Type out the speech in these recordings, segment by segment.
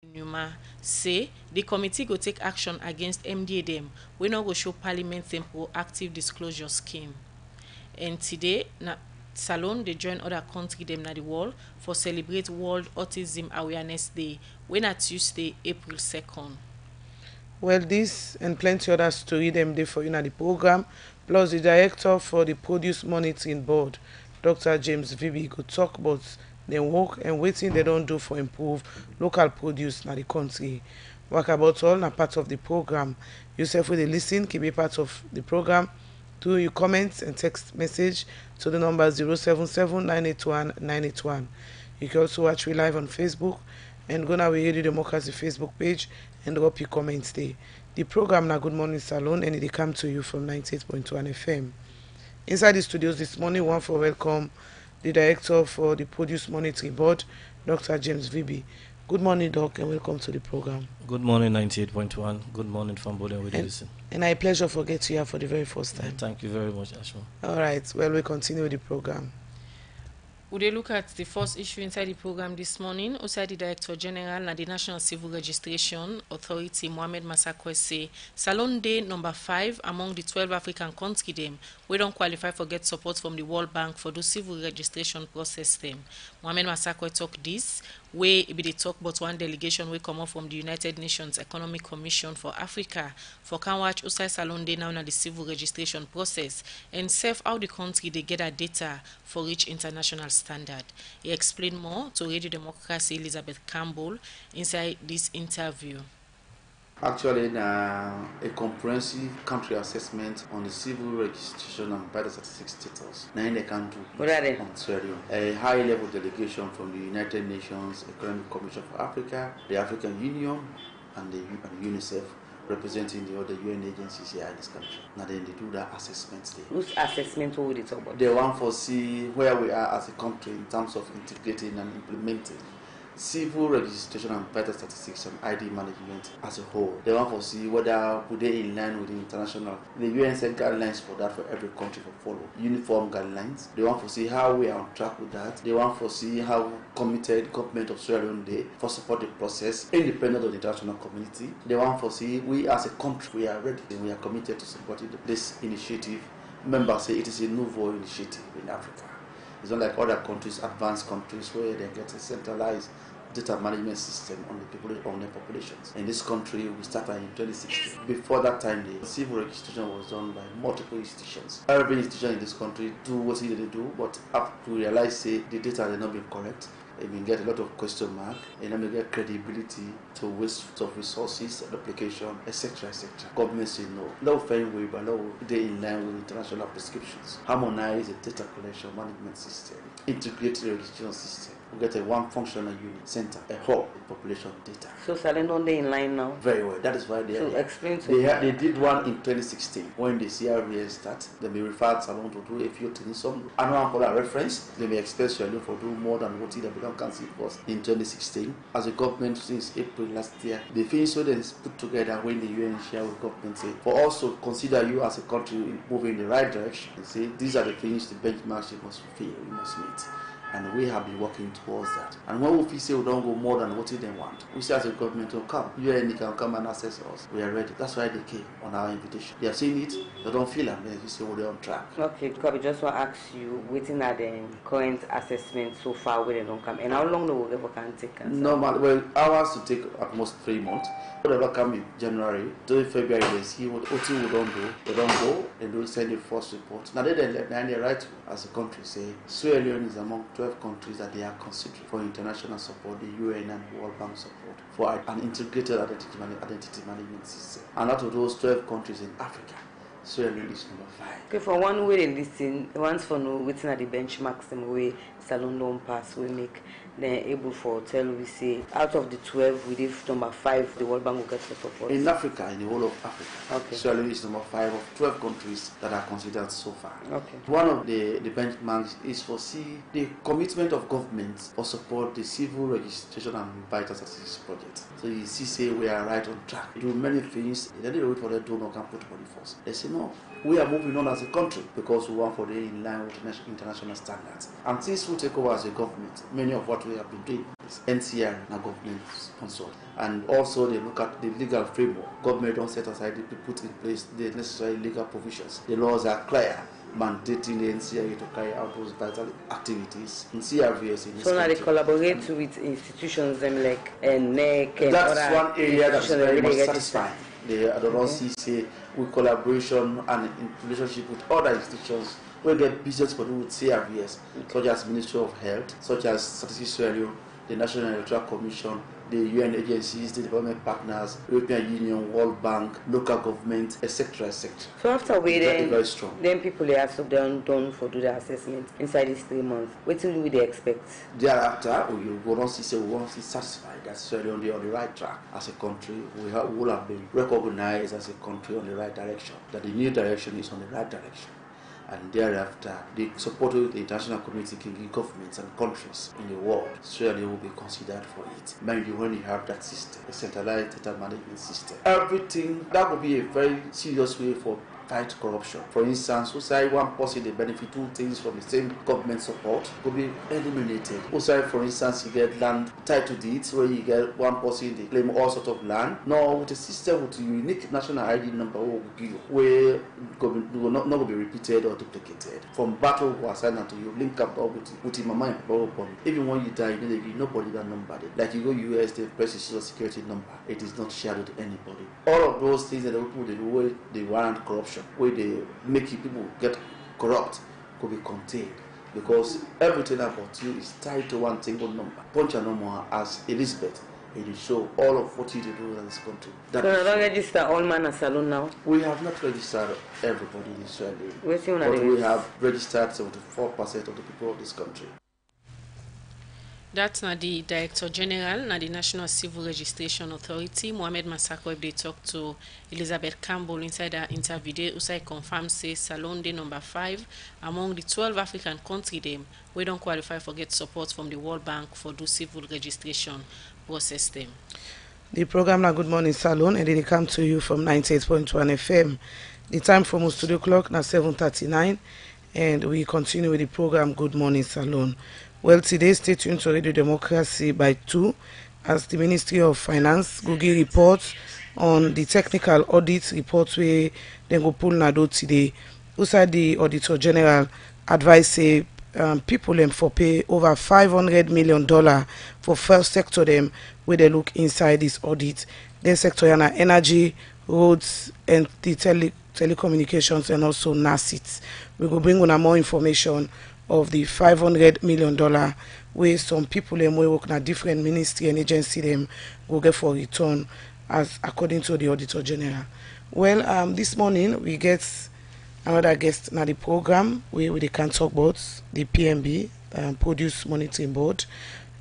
Numa say the committee go take action against MDA dem wey no go show parliament dem proactive disclosure scheme. And today, Salone they join other country dem na the world for celebrate World Autism Awareness Day, wey na Tuesday, April 2nd. Well, this and plenty other story them dey for you na the program, plus the director for the Produce Monitoring Board, Dr. James Vibi, go talk about dem work and wetin they don't do for improve local produce na the country. Work about all na part of the program. Yourself with the listen, keep a part of the program through your comments and text message to the number 077-981-981. You can also watch me live on Facebook and go now we Radio Democracy Facebook page and drop your comments there. The program na Good Morning Salone and it come to you from 98.1 FM. Inside the studios this morning, one for welcome the director for the Produce Monitoring Board, Dr. James Vibi. Good morning, Doc, and welcome to the program. Good morning, 98.1. Good morning from Bode with Listen. And I pleasure for getting here for the very first time. Thank you very much, Ashma. All right, well, we continue the program. We dey look at the first issue inside the program this morning. Outside the Director General and the National Civil Registration Authority, Mohamed Masakwe, say Salone Day number 5 among the 12 African countries dem we don't qualify for get support from the World Bank for those civil registration process them. Mohamed Masakwe talk this way be dey talk about one delegation we come up from the United Nations Economic Commission for Africa for can watch outside Salone Day now na the civil registration process and serve how the country they get their data for reach international standard. He explained more to Radio Democracy Elizabeth Campbell inside this interview. Actually, a comprehensive country assessment on the civil registration and vital statistics status. Now in the country, what are they? On Sierra, a high-level delegation from the United Nations Economic Commission for Africa, the African Union, and the UNICEF, representing the other UN agencies here in this country. Now then they do that assessment there. Whose assessment will they talk about? They want to see where we are as a country in terms of integrating and implementing civil registration and vital statistics and ID management as a whole. They want to see whether would they in line with the international, the UN set guidelines for that for every country to follow, uniform guidelines. They want to see how we are on track with that. They want to see how committed government of Sierra Leone Day for support the process, independent of the international community. They want to see we as a country, we are ready and we are committed to supporting this initiative. Members say it is a novel initiative in Africa. It's not like other countries, advanced countries, where they get a centralized data management system on the people, on their populations. In this country, we started in 2016. Before that time, the civil registration was done by multiple institutions. Every institution in this country do what they do, but after we realize say the data has not been correct, and we get a lot of question mark, and then we get credibility to waste of resources, application, etc., etc. Government say no. No fair way, but no, they in line with international prescriptions. Harmonize the data collection management system, integrated registration system. We get a one functional unit center, a hub with population data. So Salone on they in line now? Very well. That is why they so are. Explain to they did one in 2016 when the CRVS start. They may refer Salone to do a few things. Some annual for a reference. They may expect Salone for do more than what they become council was in 2016. As a government since April last year, the things so they put together when the UN share with government say for us to consider you as a country moving in the right direction. They say these are the things the benchmarks you must fulfill, you must meet. And we have been working towards that. And when we feel say we don't go more than what they want, we say as a government to come. UN can come and assess us. We are ready. That's why they came on our invitation. They have seen it, they don't feel it, and they say we're on track. Okay, Kobe, just want to ask you, waiting at the current assessment so far where they don't come, and how long the work can take? Normal, well, ours to take at most 3 months. Whatever come in January, till February, they see what OT we don't do. They don't go, and they send the first report. Now they write as a country say, Sierra Leone is among 12 countries that they are considering for international support, the UN and World Bank support, for an integrated identity management system. And out of those 12 countries in Africa, Sierra Leone is number 5. Okay, for one way they listen, once for no waiting at the benchmarks, the way Salone don't pass, we make then able for tell we say out of the 12 we did number 5 the World Bank will get support for in Africa, in the whole of Africa. Okay. Sierra Leone is number 5 of 12 countries that are considered so far. Okay. One of the benchmarks is for see the commitment of governments for support the civil registration and vital statistics project. So you see say we are right on track. We do many things. They don't wait for the donor can put money first. They say no. We are moving on as a country because we want for the in line with international standards. And since we take over as a government, many of what we have been doing activities. NCR na government sponsor. And also they look at the legal framework. Government don't set aside, they put in place the necessary legal provisions. The laws are clear, mandating the NCRA to carry out those vital activities in CRVS in this So now they country. collaborate with institutions like NEC and That's other one area that's very much really satisfying. The Adonsi say with collaboration and in relationship with other institutions, we get business for with CRVS, such as Ministry of Health, such as Statistics Bureau, the National Electoral Commission, the UN agencies, the development partners, European Union, World Bank, local government, etc., etc. So after we very strong. then people they have to done for do the assessment inside these 3 months. What do they expect? Thereafter, we will see satisfied. That's really on the right track as a country. We will have been recognized as a country on the right direction. That the new direction is on the right direction. And thereafter, the support of the international community can give governments and countries in the world surely will be considered for it. Mind you, when you have that system, a centralized data management system, everything that will be a very serious way for fight corruption. For instance, say one person they benefit 2 things from the same government support could be eliminated. Also, for instance, you get land title deeds where you get one person they claim all sorts of land. Now with a system with a unique national ID number where will not going to be repeated or duplicated. From battle who assigned to you, link up with your mama and papa. Even when you die, you know, give nobody that number. Like you go US, they press the social security number. It is not shared with anybody. All of those things that the people they do, they warrant corruption, where they make people get corrupt, could be contained, because everything about you is tied to one single number. Punch a number as Elizabeth, it will show all of what you do in this country. That so don't register all man a salon now? We have not registered everybody in Israel, but we have registered 74% of the people of this country. That's na the Director General na the National Civil Registration Authority, Mohamed Masako, they talk to Elizabeth Campbell inside her interview. They also confirm say Salone Day number 5 among the 12 African countries them we don't qualify for get support from the World Bank for do civil registration process them. The program na Good Morning Salone, and they come to you from 98.1 FM. The time from studio clock na 7:39, and we continue with the program Good Morning Salone. Well, today, stay tuned to Radio Democracy by 2 as the Ministry of Finance go give reports on the technical audit reports where they go pull nado today. Also, the Auditor General advise say people them for pay over $500 million for first sector them where they look inside this audit. Then sector yana energy, roads, and the telecommunications, and also NASIT. We will bring on more information of the $500 million where some people them will work in a different ministry and agency them will get for return, as according to the Auditor General. Well, this morning we get another guest in the program where we can talk about the PMB, Produce Monitoring Board.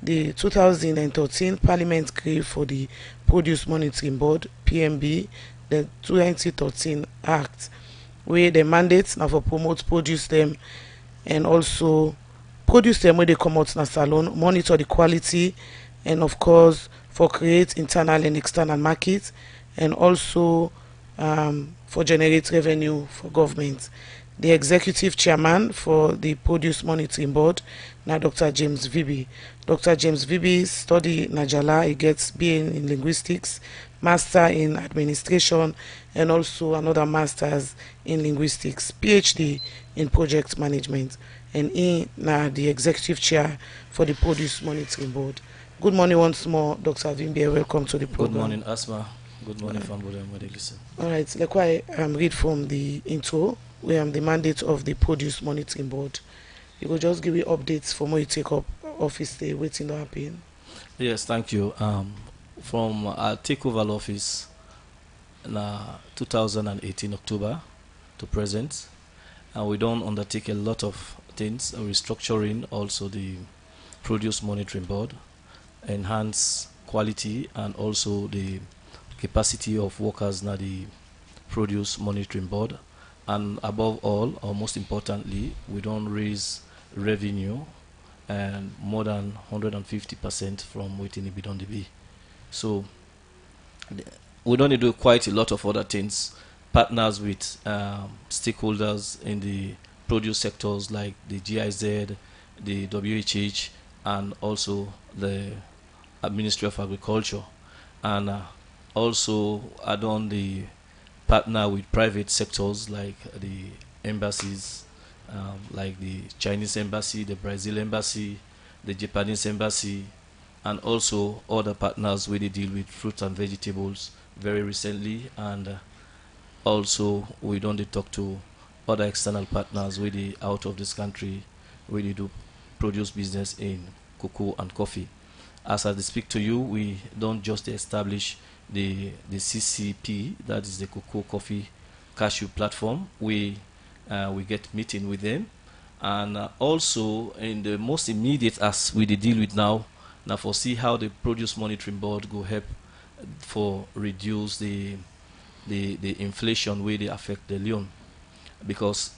The 2013 Parliament created for the Produce Monitoring Board, PMB, the 2013 Act, where the mandate now for promote produce them and also produce them where they come out in a salon, monitor the quality, and of course for create internal and external markets, and also for generate revenue for government. The executive chairman for the Produce Monitoring Board now Dr. James Vibi. Dr. James Vibi study Najala, he gets BA in linguistics, master in administration, and also another master's in linguistics, PhD in project management, and he now the executive chair for the Produce Monitoring Board. Good morning once more, Dr. Vibi. Welcome to the program. Good morning, Asma. Good morning, family and where they listen. All right, like I read from the intro, where I'm the mandate of the Produce Monitoring Board. You will just give me updates from when you take up office day, waiting to happen. Yes, thank you. From our takeover office in 2018 October to present, and we don't undertake a lot of things, restructuring also the Produce Monitoring Board, enhance quality and also the capacity of workers na the Produce Monitoring Board, and above all, or most importantly, we don't raise revenue and more than 150% from waiting it be done to be. So we don't do quite a lot of other things, partners with stakeholders in the produce sectors like the GIZ, the WHH, and also the Ministry of Agriculture, and also add on the partner with private sectors like the embassies, like the Chinese embassy, the Brazil embassy, the Japanese embassy, and also other partners where they deal with fruits and vegetables very recently, and also we don't talk to other external partners where they out of this country where they do produce business in cocoa and coffee. As I speak to you, we don't just establish the CCP, that is the cocoa coffee cashew platform. We get meeting with them, and also in the most immediate as we deal with now foresee how the produce monitoring board go help for reduce the inflation where they affect the loan, because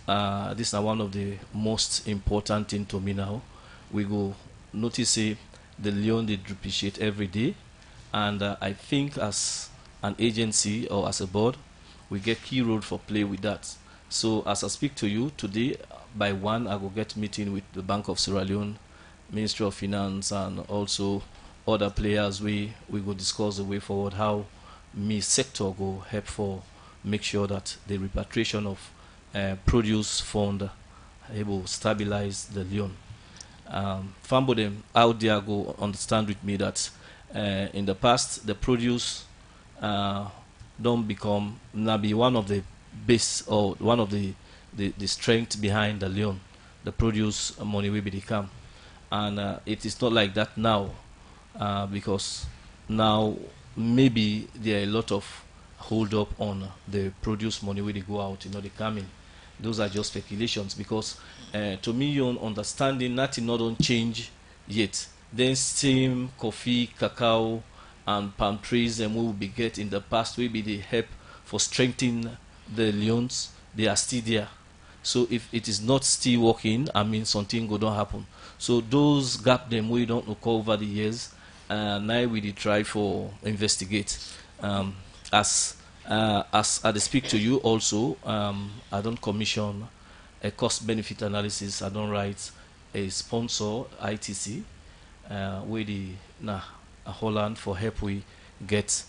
this is one of the most important thing to me now. We go notice the loan they depreciate every day, and I think as an agency or as a board we get key role for play with that. So as I speak to you today, by 1 I will get meeting with the Bank of Sierra Leone, Ministry of Finance, and also other players. We will discuss the way forward, how me sector go help for make sure that the repatriation of produce fund able stabilize the loan. Fambo them out there go understand with me that in the past the produce don't become now be one of the base or one of the strength behind the loan. The produce money will become, and it is not like that now, because now maybe there are a lot of hold up on the produce money where they go out, they come in. Those are just speculations, because to me, your understanding, nothing not don't change yet. Then steam, coffee, cacao, and palm trees, and we will be get in the past will be the help for strengthening the loans. They are still there. So if it is not still working, I mean something go don't happen. So those gap them we don't look over the years, now we try for investigate. As I speak to you also, I don't commission a cost benefit analysis. I don't write a sponsor ITC with the Holland for help we get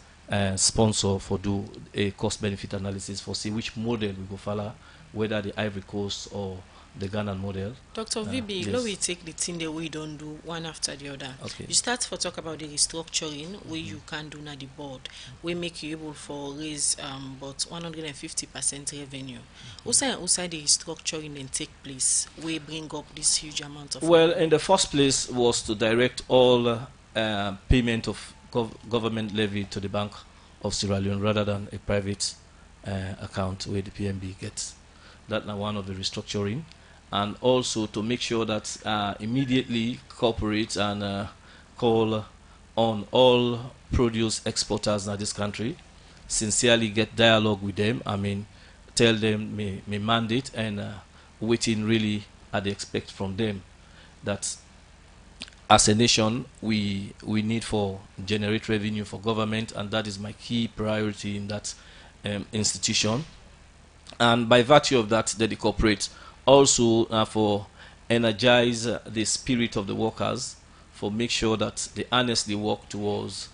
sponsor for do a cost benefit analysis for see which model we go follow, whether the Ivory Coast or the Ghana model. Dr. VB, yes. We take the thing that we don't do one after the other. Okay. You start for talk about the restructuring where you can do na the board. We make you able for raise but 150% revenue. Also the restructuring then take place. We bring up this huge amount of well money. In the first place was to direct all payment of government levy to the Bank of Sierra Leone rather than a private account where the PNB gets. That's now one of the restructuring. And also to make sure that immediately corporate and call on all produce exporters in this country, sincerely get dialogue with them. I mean, tell them me mandate and waiting really they expect from them that as a nation we need for generate revenue for government, and that is my key priority in that institution. And by virtue of that, they corporate also for energize the spirit of the workers, for make sure that they honestly work towards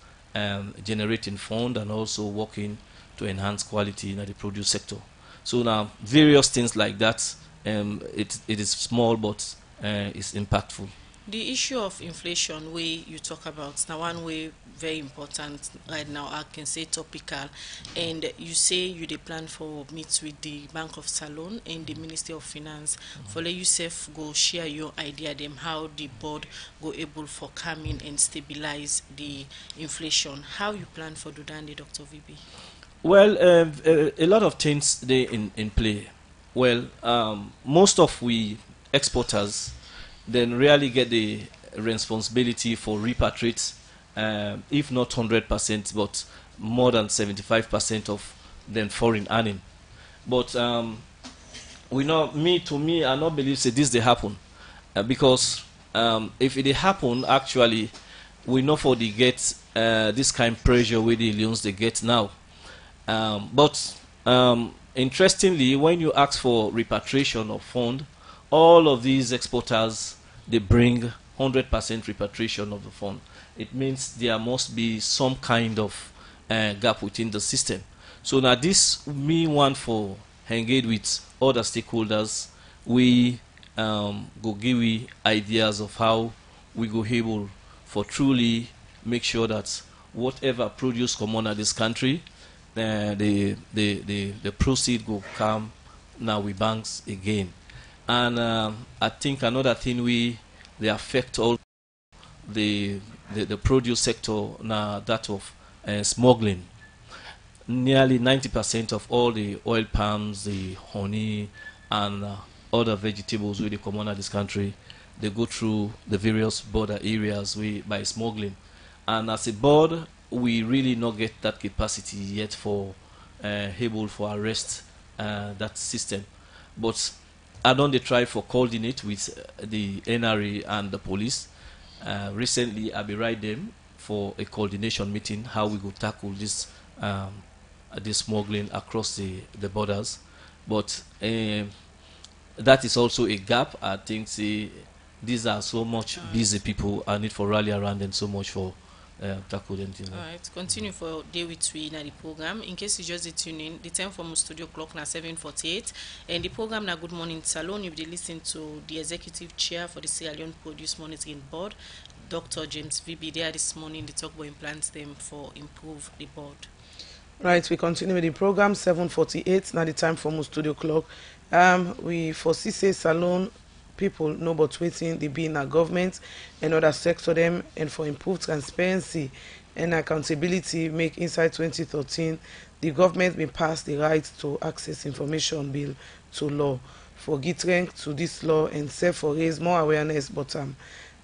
generating fund and also working to enhance quality in the produce sector. So now various things like that, it is small but it's impactful. The issue of inflation way you talk about now one way very important right now, I can say topical, and you say you dey plan for meet with the Bank of Salone and the Ministry of Finance for let yourself go share your idea them how the board go able for come in and stabilize the inflation. How you plan for do that, Dr. VB? Well, a lot of things they in play. Well, most of we exporters then really get the responsibility for repatriate, if not 100%, but more than 75% of them foreign earning. But we know, to me, I not believe say this they happen, because if it happen, actually, we know for the get this kind of pressure with the loans they get now. But interestingly, when you ask for repatriation of fund, all of these exporters they bring 100% repatriation of the fund. It means there must be some kind of gap within the system. So now this me want for engage with other stakeholders. We go give we ideas of how we go able for truly make sure that whatever produce come on at this country, the proceed go come now with banks again. And I think another thing they affect all the produce sector now, that of smuggling. Nearly 90% of all the oil palms, the honey, and other vegetables we come on at this country, they go through the various border areas by smuggling. And as a board, we really not get that capacity yet for able for arrest that system. But I don't try for coordinate with the NRA and the police. Recently, I be write them for a coordination meeting how we go tackle this smuggling across the borders. But that is also a gap. I think these are so much busy people. I need for rally around them so much for tackle them. All right, continue for day with we in the program. In case you just tune in, the time from studio clock now 7:48, and the program now Good Morning Salone. You'll be listening to the executive chair for the Sierra Leone Produce Monitoring Board, Dr. James VB. There this morning, they talk about implants them for improve the board. Right, we continue with the program 7:48. Now the time from studio clock. We foresee say Salone people know about waiting they be in our government and other sector them, and for improved transparency and accountability make inside 2013 the government may pass the right to access information bill to law for get strength to this law and serve for raise more awareness, but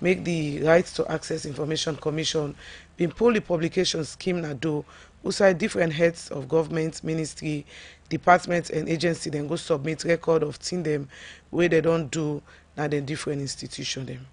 make the right to access information commission been pull the publication scheme na do outside different heads of government, ministry, departments and agency then go submit record of thing them where they don't do now the different institution them.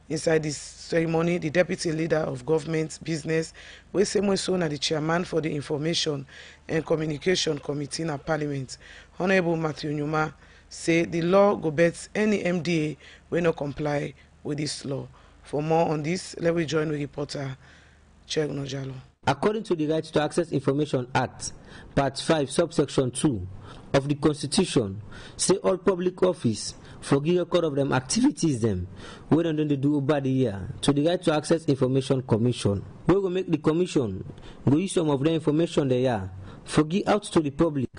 Inside this ceremony, the deputy leader of government business, we same way so na the chairman for the information and communication committee in parliament, Honorable Matthew Nyuma, say the law go bet any MDA will not comply with this law. For more on this, let me join with reporter Cheg Nojalo. According to the Right to Access Information Act, Part 5, Subsection 2 of the Constitution, say all public office for give record of them activities them we don't do over the year to the Right to Access Information Commission. We will make the commission go use some of the information they are for give out to the public.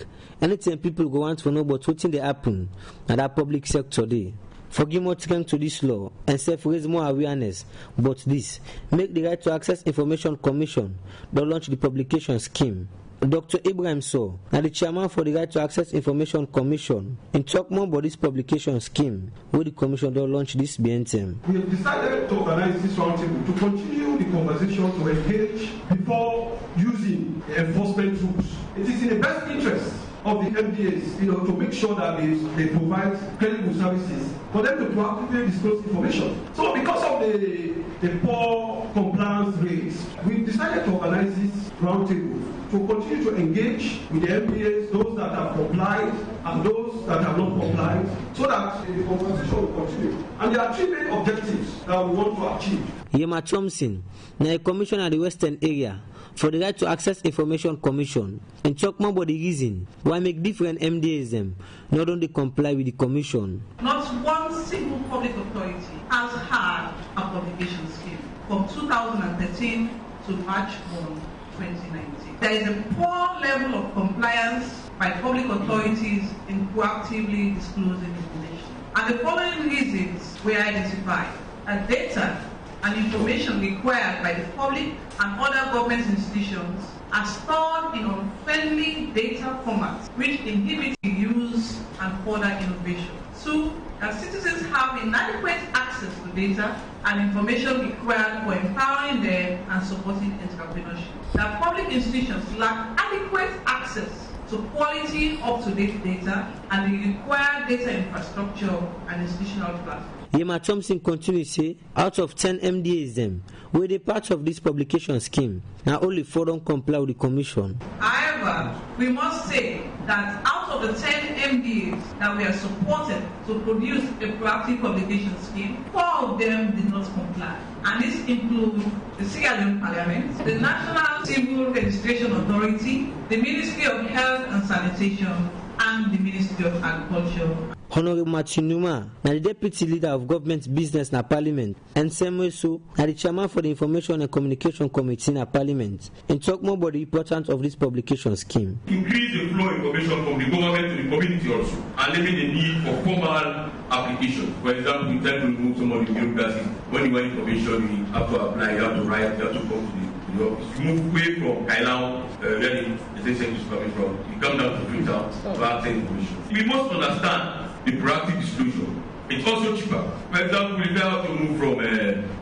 Anything people go want to know about what they happen at that public sector day. For give more strength to this law and self-raise more awareness. But this, make the Right to Access Information Commission don't launch the publication scheme. Dr. Ibrahim So, now the chairman for the Right to Access Information Commission, and talk more about this publication scheme where the commission don't launch this BNTM. We have decided to organize this roundtable to continue the conversation to engage before using the enforcement tools. It is in the best interest of the MDAs, to make sure that they provide credible services for them to proactively disclose information. So because of the poor compliance rates, we decided to organize this roundtable to continue to engage with the MDAs, those that have complied and those that have not complied, so that the conversation will continue. And there are three main objectives that we want to achieve. Yema Thompson, now a commissioner at the Western area for the Right to Access Information Commission, and talk more about the reason why make different MDAs them not only comply with the commission. Not one single public authority has had a publication scheme from 2013 to March 1, 2019. There is a poor level of compliance by public authorities in proactively disclosing information. And the following reasons were identified: that data and information required by the public and other government institutions are stored in unfriendly data formats which inhibit the use and further innovation. 2, that citizens have inadequate access to data and information required for empowering them and supporting entrepreneurship. That public institutions lack adequate access to quality, up-to-date data and the required data infrastructure and institutional platforms. Yema Thompson continues to say, out of 10 MDAs them, where they part of this publication scheme, now only 4 don't comply with the commission. However, we must say that out of the 10 MDAs that we are supported to produce a proactive publication scheme, 4 of them did not not comply. And this includes the Sierra Leone Parliament, the National Civil Registration Authority, the Ministry of Health and Sanitation, and the Ministry of Agriculture. Honorable Machinuma, the deputy leader of government business na parliament, and Semeso, the chairman for the Information and Communication Committee na parliament, and talk more about the importance of this publication scheme. Increase the flow of information from the government to the community also, and limit the need for formal application. For example, we tend to remove some of the bureaucracy. When you want information, you have to apply, you have to write, you have to come to the office. You move away from Kailau, where the station is coming from. You come down to Freetown to access information. We must understand the proactive disclosure. It's also cheaper. For example, if I have to move from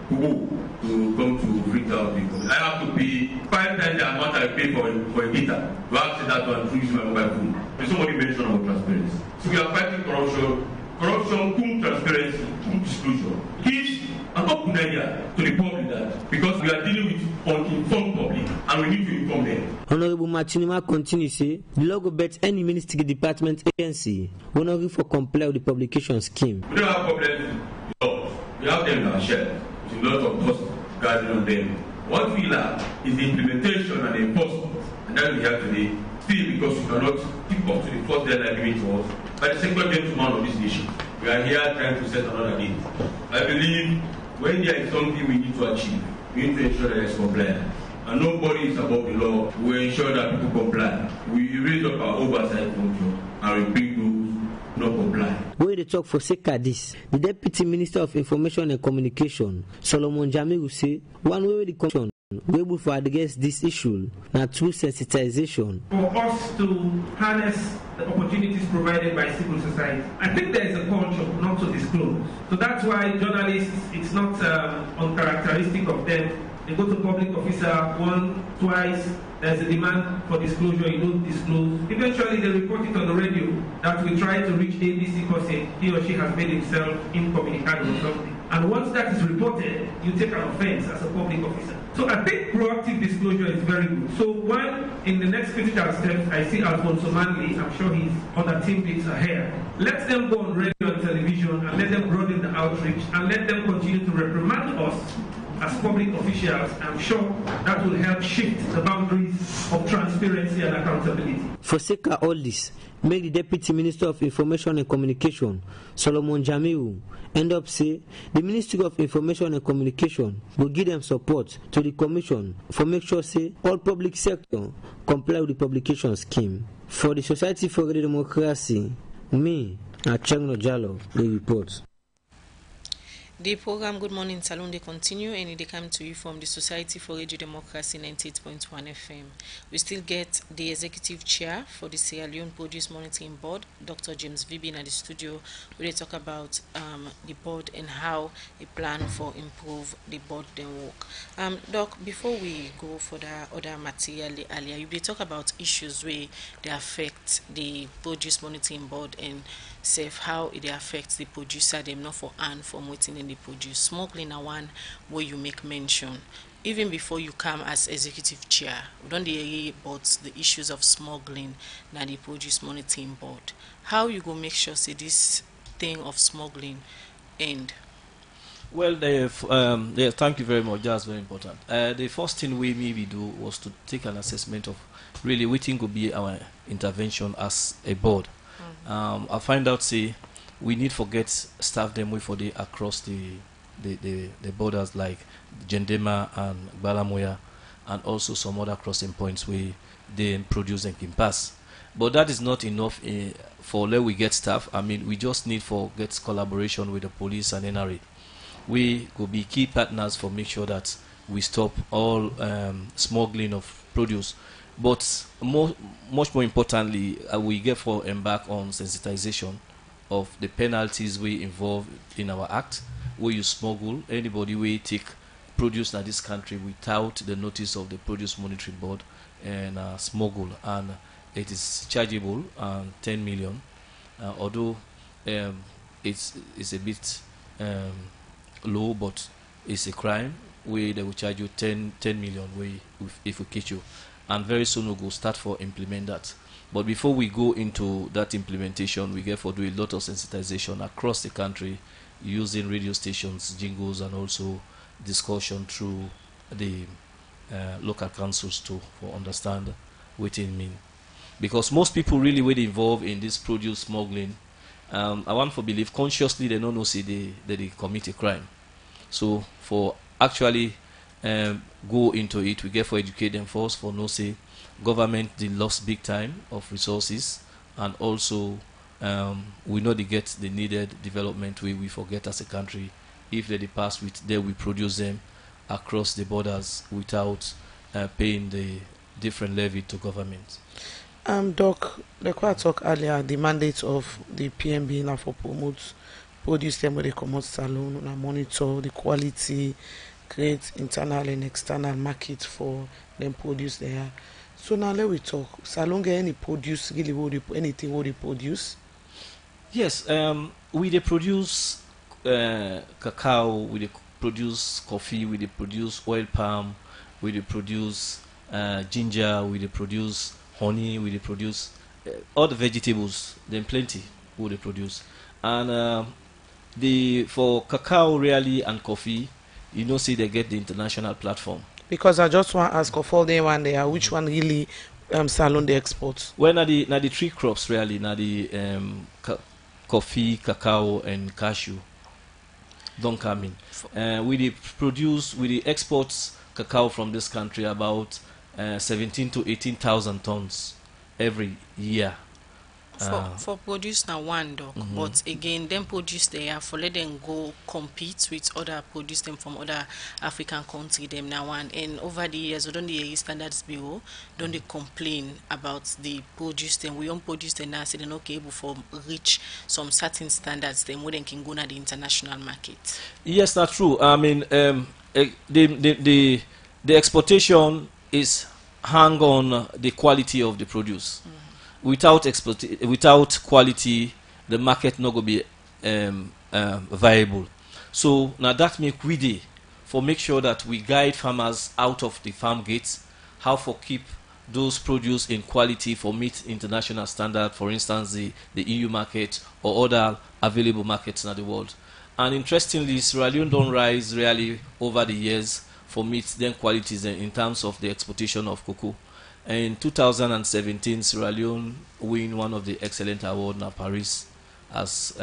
Kubo to come to Freetown, I have to pay 5 times the amount I pay for a data to access that one through using my mobile phone. There's somebody mentioned about transparency. So we are fighting corruption. Corruption, transparency, disclosure. Gives an open idea to the public that because we are dealing with uninformed public and we need to inform them. Honorable Machinima continues to say, the logo bets any ministry department agency will not for comply with the publication scheme. We don't have problems with laws. We have them in our share. There's a lot of cost gathering on them. What we lack is the implementation and the enforcement. And that we have today. Still, because we cannot keep up to the first deadline given to us by the second gentleman of this nation. We are here trying to set another date. I believe when there is something we need to achieve, we need to ensure that there is compliance. And nobody is above the law. We ensure that people comply. We raise up our oversight function and repeat those not comply. Where they talk for Seka this, the Deputy Minister of Information and Communication, Solomon Jamiru, say one way the commission we able to address this issue now through sensitization. For us to harness the opportunities provided by civil society, I think there is a culture not to disclose. So that's why journalists, it's not uncharacteristic of them. They go to public officer once, twice, there's a demand for disclosure, you don't disclose. Eventually they report it on the radio that we try to reach ABC because he or she has made himself incommunicado or something. And once that is reported, you take an offense as a public officer. So I think proactive disclosure is very good. So when in the next critical steps, I see Alfonso Manley, I'm sure he's on a team beats ahead. Let them go on radio and television and let them broaden the outreach and let them continue to reprimand us as public officials. I'm sure that will help shift the boundaries of transparency and accountability. For sake of all this, make the Deputy Minister of Information and Communication, Solomon Jamiru, end up say the Ministry of Information and Communication will give them support to the Commission for make sure say all public sector comply with the publication scheme. For the Society for Radio Democracy, me, Achangno Jalo, the report. The program Good Morning Salone they continue and they come to you from the Society for Radio Democracy 98.1 FM. We still get the executive chair for the Sierra Leone Produce Monitoring Board, Dr. James Vibi, in the studio, where they talk about the board and how they plan for improve the board their work. Doc, before we go for the other material earlier, you talk about issues where they affect the Produce Monitoring Board and safe how it affects the producer them not for and from waiting in the produce. Smuggling are one where you make mention. Even before you come as executive chair, we don't hear about the issues of smuggling na the Produce Monitoring Board. How you go make sure say this thing of smuggling end? Well, thank you very much. That's very important. The first thing we maybe do was to take an assessment of really what thing could be our intervention as a board. I find out say we need to get staff them way for the across the borders like Jendema and Balamoya and also some other crossing points where they produce and can pass. But that is not enough for let we get staff. I mean, we just need for get collaboration with the police and NRA. We could be key partners for make sure that we stop all smuggling of produce. But much more importantly, we get for embark on sensitization of the penalties we involve in our act, where you smuggle anybody we take produce in this country without the notice of the Produce Monitoring Board and smuggle, and it is chargeable 10 million. Although it's a bit low, but it's a crime where they will charge you 10 million if we catch you. And very soon we'll go start for implement that. But before we go into that implementation, we get for do a lot of sensitization across the country using radio stations, jingles, and also discussion through the local councils to for understand what it mean. Because most people really were involved in this produce smuggling. I want to believe consciously they don't know say they commit a crime. So for actually go into it, we get for educate them first for no say government they lost big time of resources, and also we know they get the needed development we forget as a country if they pass with there we produce them across the borders without paying the different levy to government. Doc, the quite talk earlier, the mandate of the PMB now for promote produce them where they come out salon and monitor the quality, create internal and external market for them produce there. So now let we talk. Salon get any produce really anything what they produce? Yes, we they produce cacao, we they produce coffee, we they produce oil palm, we they produce ginger, we they produce honey, we they produce all the vegetables, then plenty we they produce. And for cacao really and coffee, you know, see they get the international platform. Because I just want to ask of all them one there, which one really salon they export? Well, now the three crops really, now the coffee, cacao, and cashew don't come in. We export cacao from this country about 17 to 18,000 tons every year. For produce now one dog, but again, them produce there for let them go compete with other produce them from other African country them now one. And over the years, we don't the Standards Bureau don't they complain about the produce them. We don't produce them now, so they're not able for reach some certain standards. Them where they can go to the international market. Yes, that's true. I mean, the exportation is hang on the quality of the produce. Without quality, the market not going to be viable. So now that make we day for make sure that we guide farmers out of the farm gates, how for keep those produce in quality for meet international standard, for instance the EU market or other available markets in the world. And interestingly, Sierra Leone don't rise really over the years for meet them qualities in terms of the exportation of cocoa. In 2017, Sierra Leone win one of the excellent awards in Paris as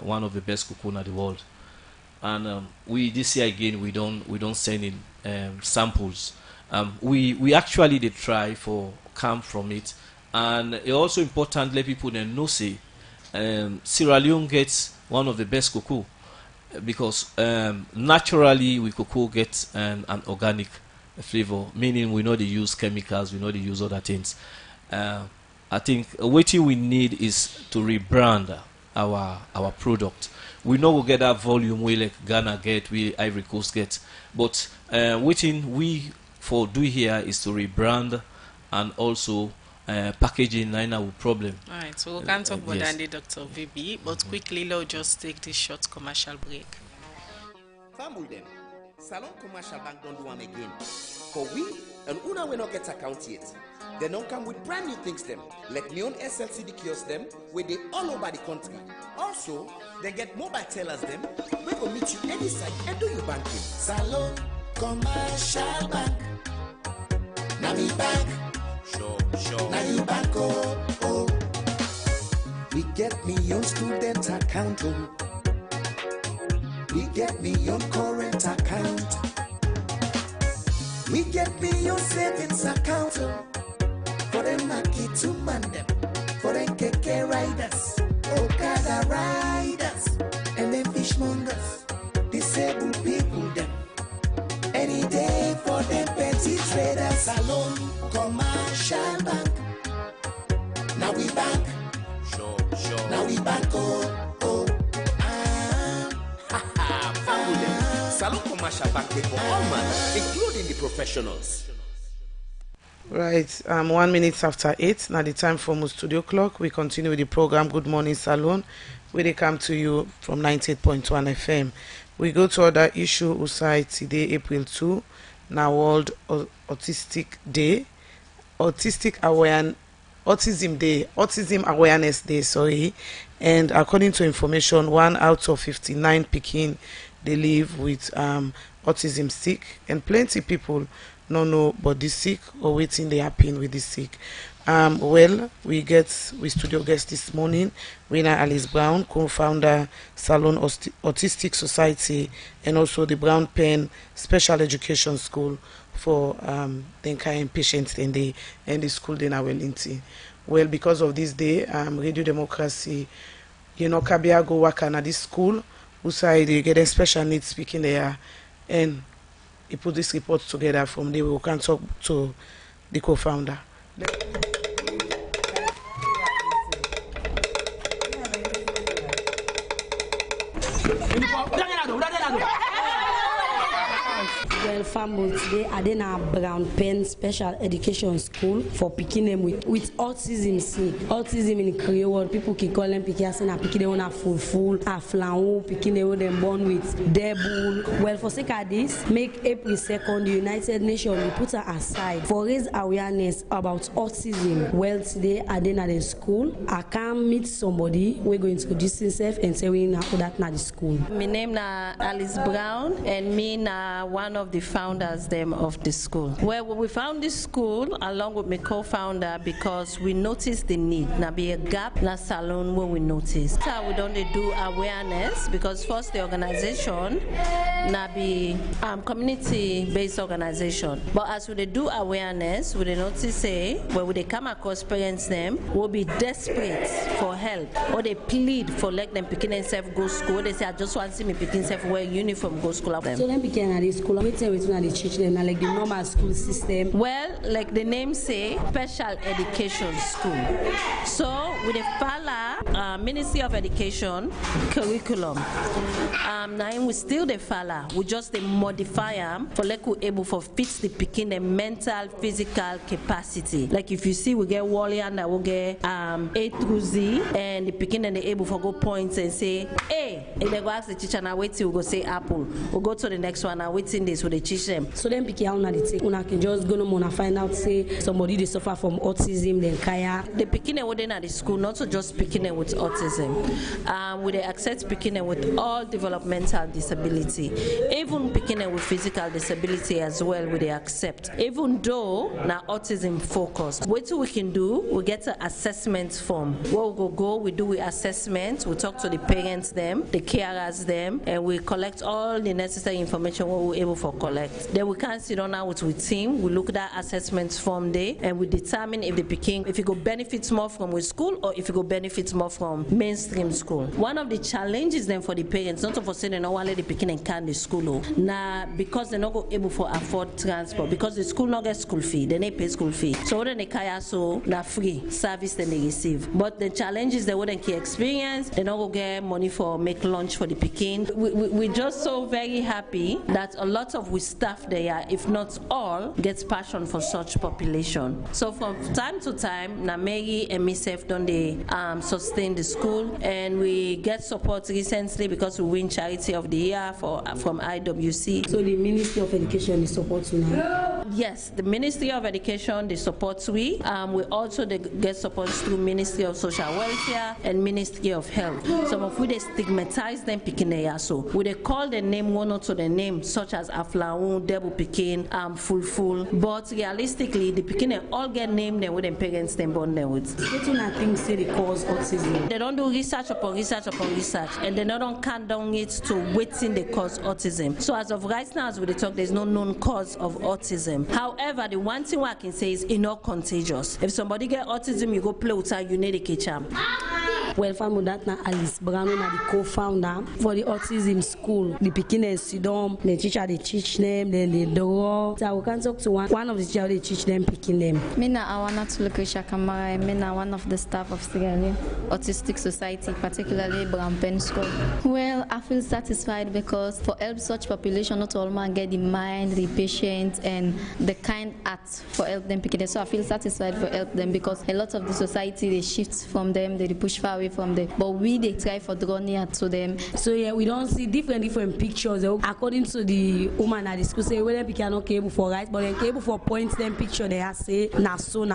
one of the best cocoa in the world. And we this year again we don't send in samples. We actually they try for come from it, and it's also important let people then know say Sierra Leone gets one of the best cocoa because naturally we cocoa gets an organic flavor, meaning we know they use chemicals, we know they use other things. I think what we need is to rebrand our product. We know we'll get that volume we like Ghana get, we Ivory Coast get, but what we for do here is to rebrand and also packaging line our problem. Alright, so we can talk about that, Dr. VB, but quickly let's just take this short commercial break. Family them. Salon Commercial Bank don't do one again. For we and Una will not get account yet. They don't come with brand new things them, like neon SLCD kiosks them, where they all over the country. Also, they get mobile tellers them, we will meet you any side and do your banking. Salon Commercial Bank. Now me bank. Sure. Now you bank oh. We get me your student account oh. We get me your current account. We get me your savings account. For them market to man them. For them keke riders, Okada riders, and them fishmongers, disabled people them. Any day for them petty traders. Salon Commercial Bank. Now we bank. Sure. Now we bank oh. Salon Commercial Bank for all man, including the professionals. Right, 1 minute after 8. Now the time for my studio clock. We continue with the program Good Morning Salone, where they come to you from 98.1 FM. We go to other issue aside today, April 2, now World Autistic Day, Autism Awareness Day, sorry. And according to information, 1 out of 59 Pekin they live with autism sick, and plenty people no know but this sick or waiting they happen with this sick. Well, we studio guest this morning, Winner Alice Brown, co-founder Salone Autistic Society, and also the Brown Pen Special Education School for the kind patients in the school in Wellington. Well, because of this day, Radio Democracy, Kabia go work at this school, who say they get a special needs speaking there, and he put this report together. From there we can talk to the co-founder. Well, family today I did a Brown Pen Special Education School for picking them with autism. See, autism in Creole, people can call them picking them a full, a flan, picking them born with debut. Well, for sake of this, make April 2nd, the United Nations we put her aside for raise awareness about autism. Well, today I did at the school. I can meet somebody. We're going to introduce himself and say we know that na the school. My name is Alice Brown, and me na one of the founders of the school. Well, we found this school along with my co-founder because we noticed the need. Now be a gap in the salon where we noticed. So we don't do awareness because first the organization now be community-based organization. But as we do awareness, we notice say when they come across parents them will be desperate for help or they plead for let them picking themselves go school. They say I just want to see me picking themselves wear uniform go school. So them picking at the school. They teach them like the normal school system. Well, like the name say, special education school. So we follow Ministry of Education curriculum. Now we still follow. We just modify them for like we able for fit the picking the mental, physical capacity. Like if you see we get Wally and we get A through Z, and the picking and they able for go points and say A. And they go ask the teacher now wait till we go say apple. We'll go to the next one and waiting this with the teach them. So then pick out the take. Una can just go no find out say somebody they suffer from autism then kaya. The picking within at the school, not to just picking with autism. We they accept picking with all developmental disability, even picking with physical disability as well. We they accept, even though now autism focused. What we can do, we get an assessment form. Where we go, we do we assessment. We talk to the parents them, the carers them, and we collect all the necessary information what we're able for collect. Then we can sit down now with team. We look at that assessment form there, and we determine if the picking, if you go benefits more from with school or if you go benefits more from mainstream school. One of the challenges then for the parents, not for saying they don't want to let the picking and can the school now because they're not go able for afford transport because the school not get school fee, they don't pay school fee. So when they kaya so na free service then they receive. But the challenge is they wouldn't key experience, they don't go get money for make lunch for the picking. We just so very happy that a lot of we staff there, if not all, gets passion for such population. So from time to time, na Mary and myself don't they sustain the school, and we get support recently because we win Charity of the Year from IWC. So the Ministry of Education is support you now? Yes, the Ministry of Education they support we. We also they get support through Ministry of Social Welfare and Ministry of Health. Some of we they stigmatize them picking there, so we they call the name one or to the name such as Aflaun, Debu Pikin, full. But realistically, the Pikin all get named them with their parents them born them with. What do you think say they cause autism? They don't do research upon research, and they don't count down it to waiting they cause autism. So as of right now, as we talk, there's no known cause of autism. However, the one thing I can say is it's not contagious. If somebody get autism, you go play with her, you need to catch them. Well, family, that na Alice Brown, na the co-founder for the autism school. The Pekin sit down, the teacher they teach them, then they draw. So we can talk to one of the teachers they teach them picking them. Mina Awana Tulukisha Kamara, Mina one of the staff of Sierra Autistic Society, particularly Brown Pen School. Well, I feel satisfied because for help such population, not all man get the mind, the patience, and the kind act for help them picking them. So I feel satisfied for help them because a lot of the society they shift from them, they push far away away from them. But we they try for draw near to them. So yeah, we don't see different pictures. According to the woman at the school, say whether people are not capable for right, but they're capable for points them picture they have say na so.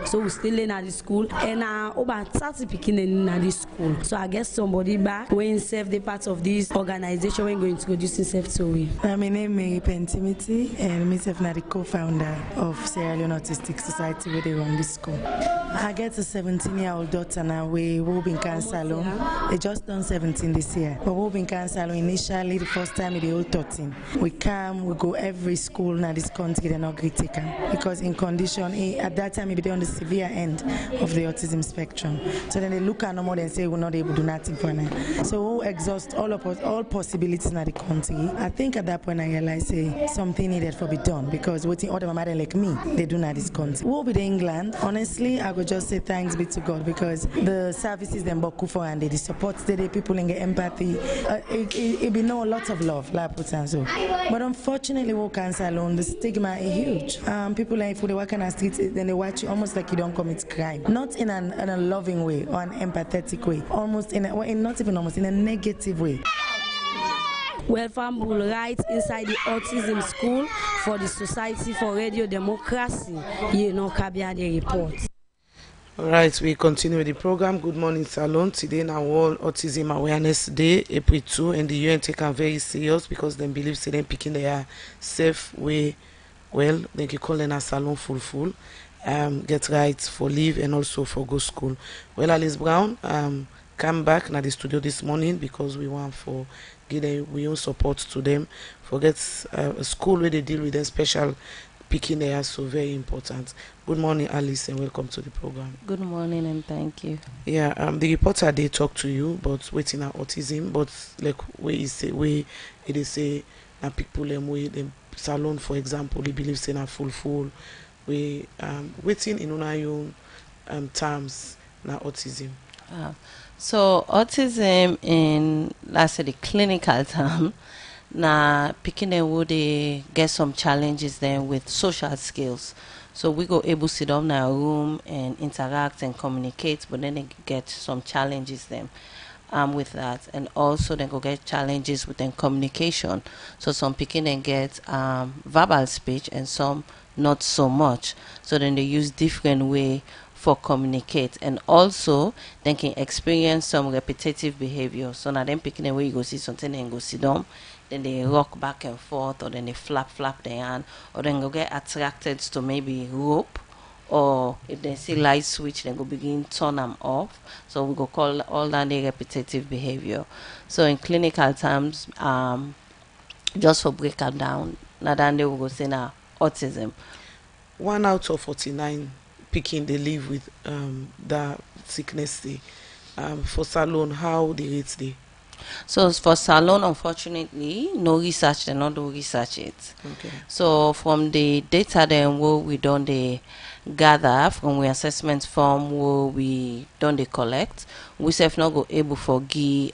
So we still in at the school and about 30 picking in at the school. So I guess somebody back when serve the part of this organization when going to introduce himself to we. My name is Mary Pentimity and myself na the co-founder of Sierra Leone Autistic Society where they run this school. I get a 17-year-old daughter now we Mornin Salone. They just turned 17 this year. But Mornin Salone initially the first time they all 13. We come, we go every school in this country they're not critical because in condition at that time they're on the severe end of the autism spectrum. So then they look at no more and say we're not able to do nothing for now. So we exhaust all possibilities in the country. I think at that point I realized something needed for be done because waiting other mama like me, they do not this country. We'll be in England. Honestly, I would just say thanks be to God because the services them boku for and the support the people in the empathy. It be no lot of love, like put and so. But unfortunately, Mornin Salone, the stigma is huge. People like if they work on the streets, then they watch you almost like you don't commit crime. Not in a loving way or an empathetic way, almost not even almost in a negative way. Welfare Bull right inside the autism school for the Society for Radio Democracy. You know, Kabia the report. Alright, we continue with the program. Good Morning Salone. Today now World Autism Awareness Day, April 2, and the UN take them very serious because they believe they picking their safe way. Well, they can call them a salon full. Get right for leave and also for go school. Well, Alice Brown come back now the studio this morning because we want for give we own support to them. Forget a school where they deal with them special picking there, so very important. Good morning, Alice, and welcome to the program. Good morning and thank you. Yeah, the reporter they talk to you, but waiting at autism, but like where it say na people them way them salon for example, they believe say na full. We waiting in our own terms na autism. So autism in let's say the clinical term. Now, picking them would they get some challenges then with social skills. So we go able to sit down in our room and interact and communicate, but then they get some challenges then with that. And also they go get challenges with them communication. So some picking and get verbal speech and some not so much. So then they use different way for communicate, and also they can experience some repetitive behavior. So now them picking away you go see something and go sit down, then they rock back and forth, or then they flap their hand, or then go get attracted to maybe rope, or if they see light switch then go begin turn them off. So we go call all that the repetitive behavior. So in clinical terms, just for break them down, now then they will go say now autism. 1 out of 49 picking they live with that sickness. For Salone, how the rates they? So for Salone, unfortunately, no research. They not do research it. Okay. So from the data then what we done they gather from the assessment form what we done they collect, we self not go able for give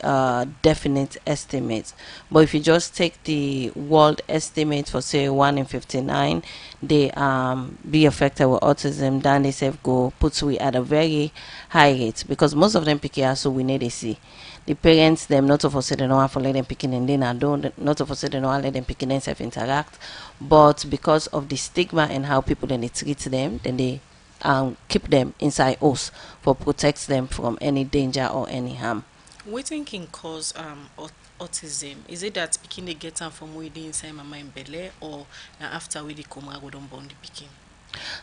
definite estimates. But if you just take the world estimate for say 1 in 59, they be affected with autism, then they self go put we at a very high rate because most of them pick it so we need to see. The parents, them not of us say they don't have to let them pick in and then I don't, not of us say they don't let them pick in and self interact, but because of the stigma and how people then they treat them, then they keep them inside us for protect them from any danger or any harm. What can cause autism? Is it that picking they get them from within inside mama in belly, or after we come out don't born the picking?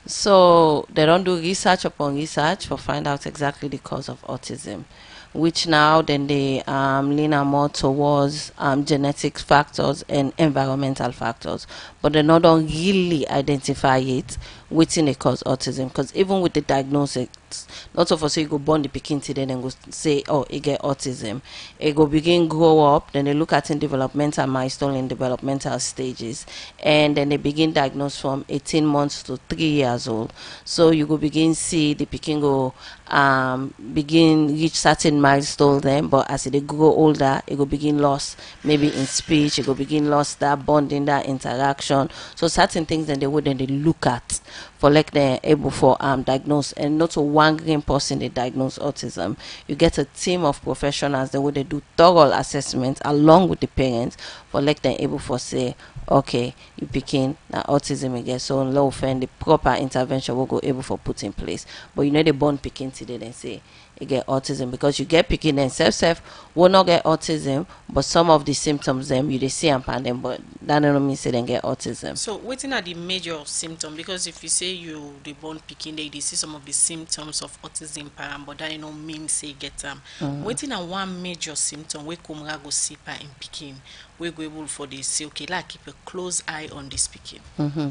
So they don't do research upon research for find out exactly the cause of autism, which now then they lean more towards genetic factors and environmental factors, but they not don't really identify it within they cause autism. Because even with the diagnosis, not of us say you go born the pikin today then go say oh it get autism, it go begin grow up, then they look at in developmental milestone in developmental stages, and then they begin diagnose from 18 months to 3 years old. So you go begin see the pikin go begin reach certain milestone then, but as they grow older it go begin lost maybe in speech, it go begin lost that bonding, that interaction. So certain things that they would then they look at for like they're able for diagnose, and not so one green person they diagnose autism, you get a team of professionals that would they do thorough assessment along with the parents for like them able for say, okay, you picking now autism again, so low offend the proper intervention will go able for put in place. But you know the born picking today then say you get autism, because you get picking and self will not get autism, but some of the symptoms them you they see and pan them, but that don't mean say they get autism. So waiting at the major symptom, because if you say you the born picking they see some of the symptoms of autism param, but that don't mean say get them. Waiting at one major symptom we come go see pa in picking, we go able for this say okay, like keep a close eye on this picking.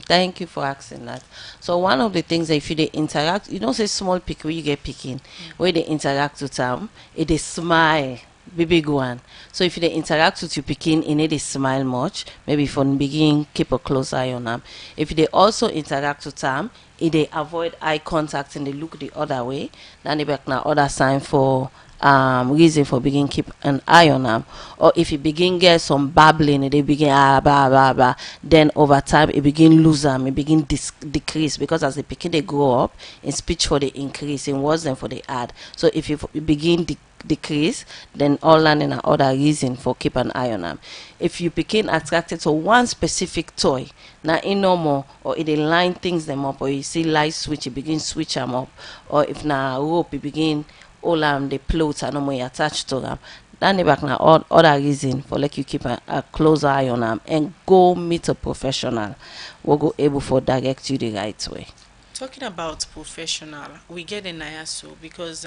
Thank you for asking that. So one of the things that if you they interact, you don't say small pick where you get picking, where they interact with them, they smile, big one. So if they interact with you picking, they smile much. Maybe from the beginning, keep a close eye on them. If they also interact with them, they avoid eye contact and they look the other way, then they back now other sign for reason for begin keep an eye on them. Or if you begin get some babbling, they begin blah blah blah, then over time it begin lose them, it begin decrease, because as the picking they grow up, in speech for the increase, in words then for the add. So if you begin decrease, then all learning and other reason for keep an eye on them. If you begin attracted to one specific toy, now in no more, or if they line things them up, or you see light switch, you begin switch them up, or if now rope you begin all the plots are no more attached to them, then they back now other reason for like you keep a close eye on them and go meet a professional will go able for direct you the right way. Talking about professional, we get an ISO because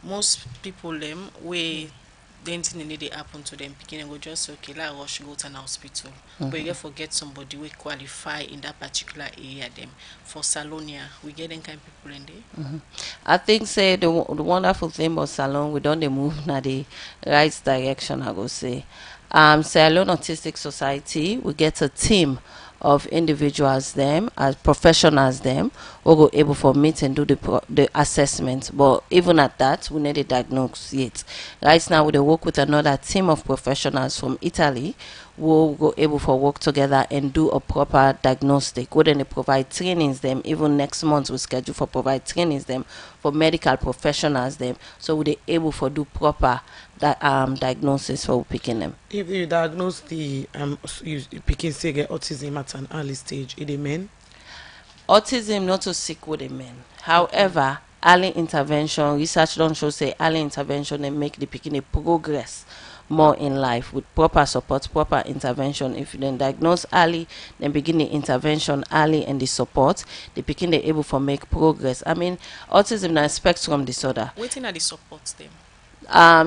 most people them we then thing need to happen to them picking and go just okay like rush go to an hospital, but you get forget somebody we qualify in that particular area them. For Salonia we get them kind of people in there. I think say the wonderful thing about Salone, we don't move na the right direction. I go say Salone Autistic Society, we get a team of individuals them as professionals them who go able for meet and do the assessment, but even at that we need a diagnosis yet. Right now we work with another team of professionals from Italy who will go able for work together and do a proper diagnostic. We then provide trainings them. Even next month we schedule for provide trainings them for medical professionals them, so we able for do proper diagnosis for picking them. If you diagnose the you picking say get autism at an early stage, it a men? Autism not so sick with a men. However, early intervention, research don't show say early intervention and make the picking a progress more in life with proper support, proper intervention. If you then diagnose early, then begin the intervention early and the support, the picking they able for make progress. I mean, autism na spectrum disorder. Waiting at the support them.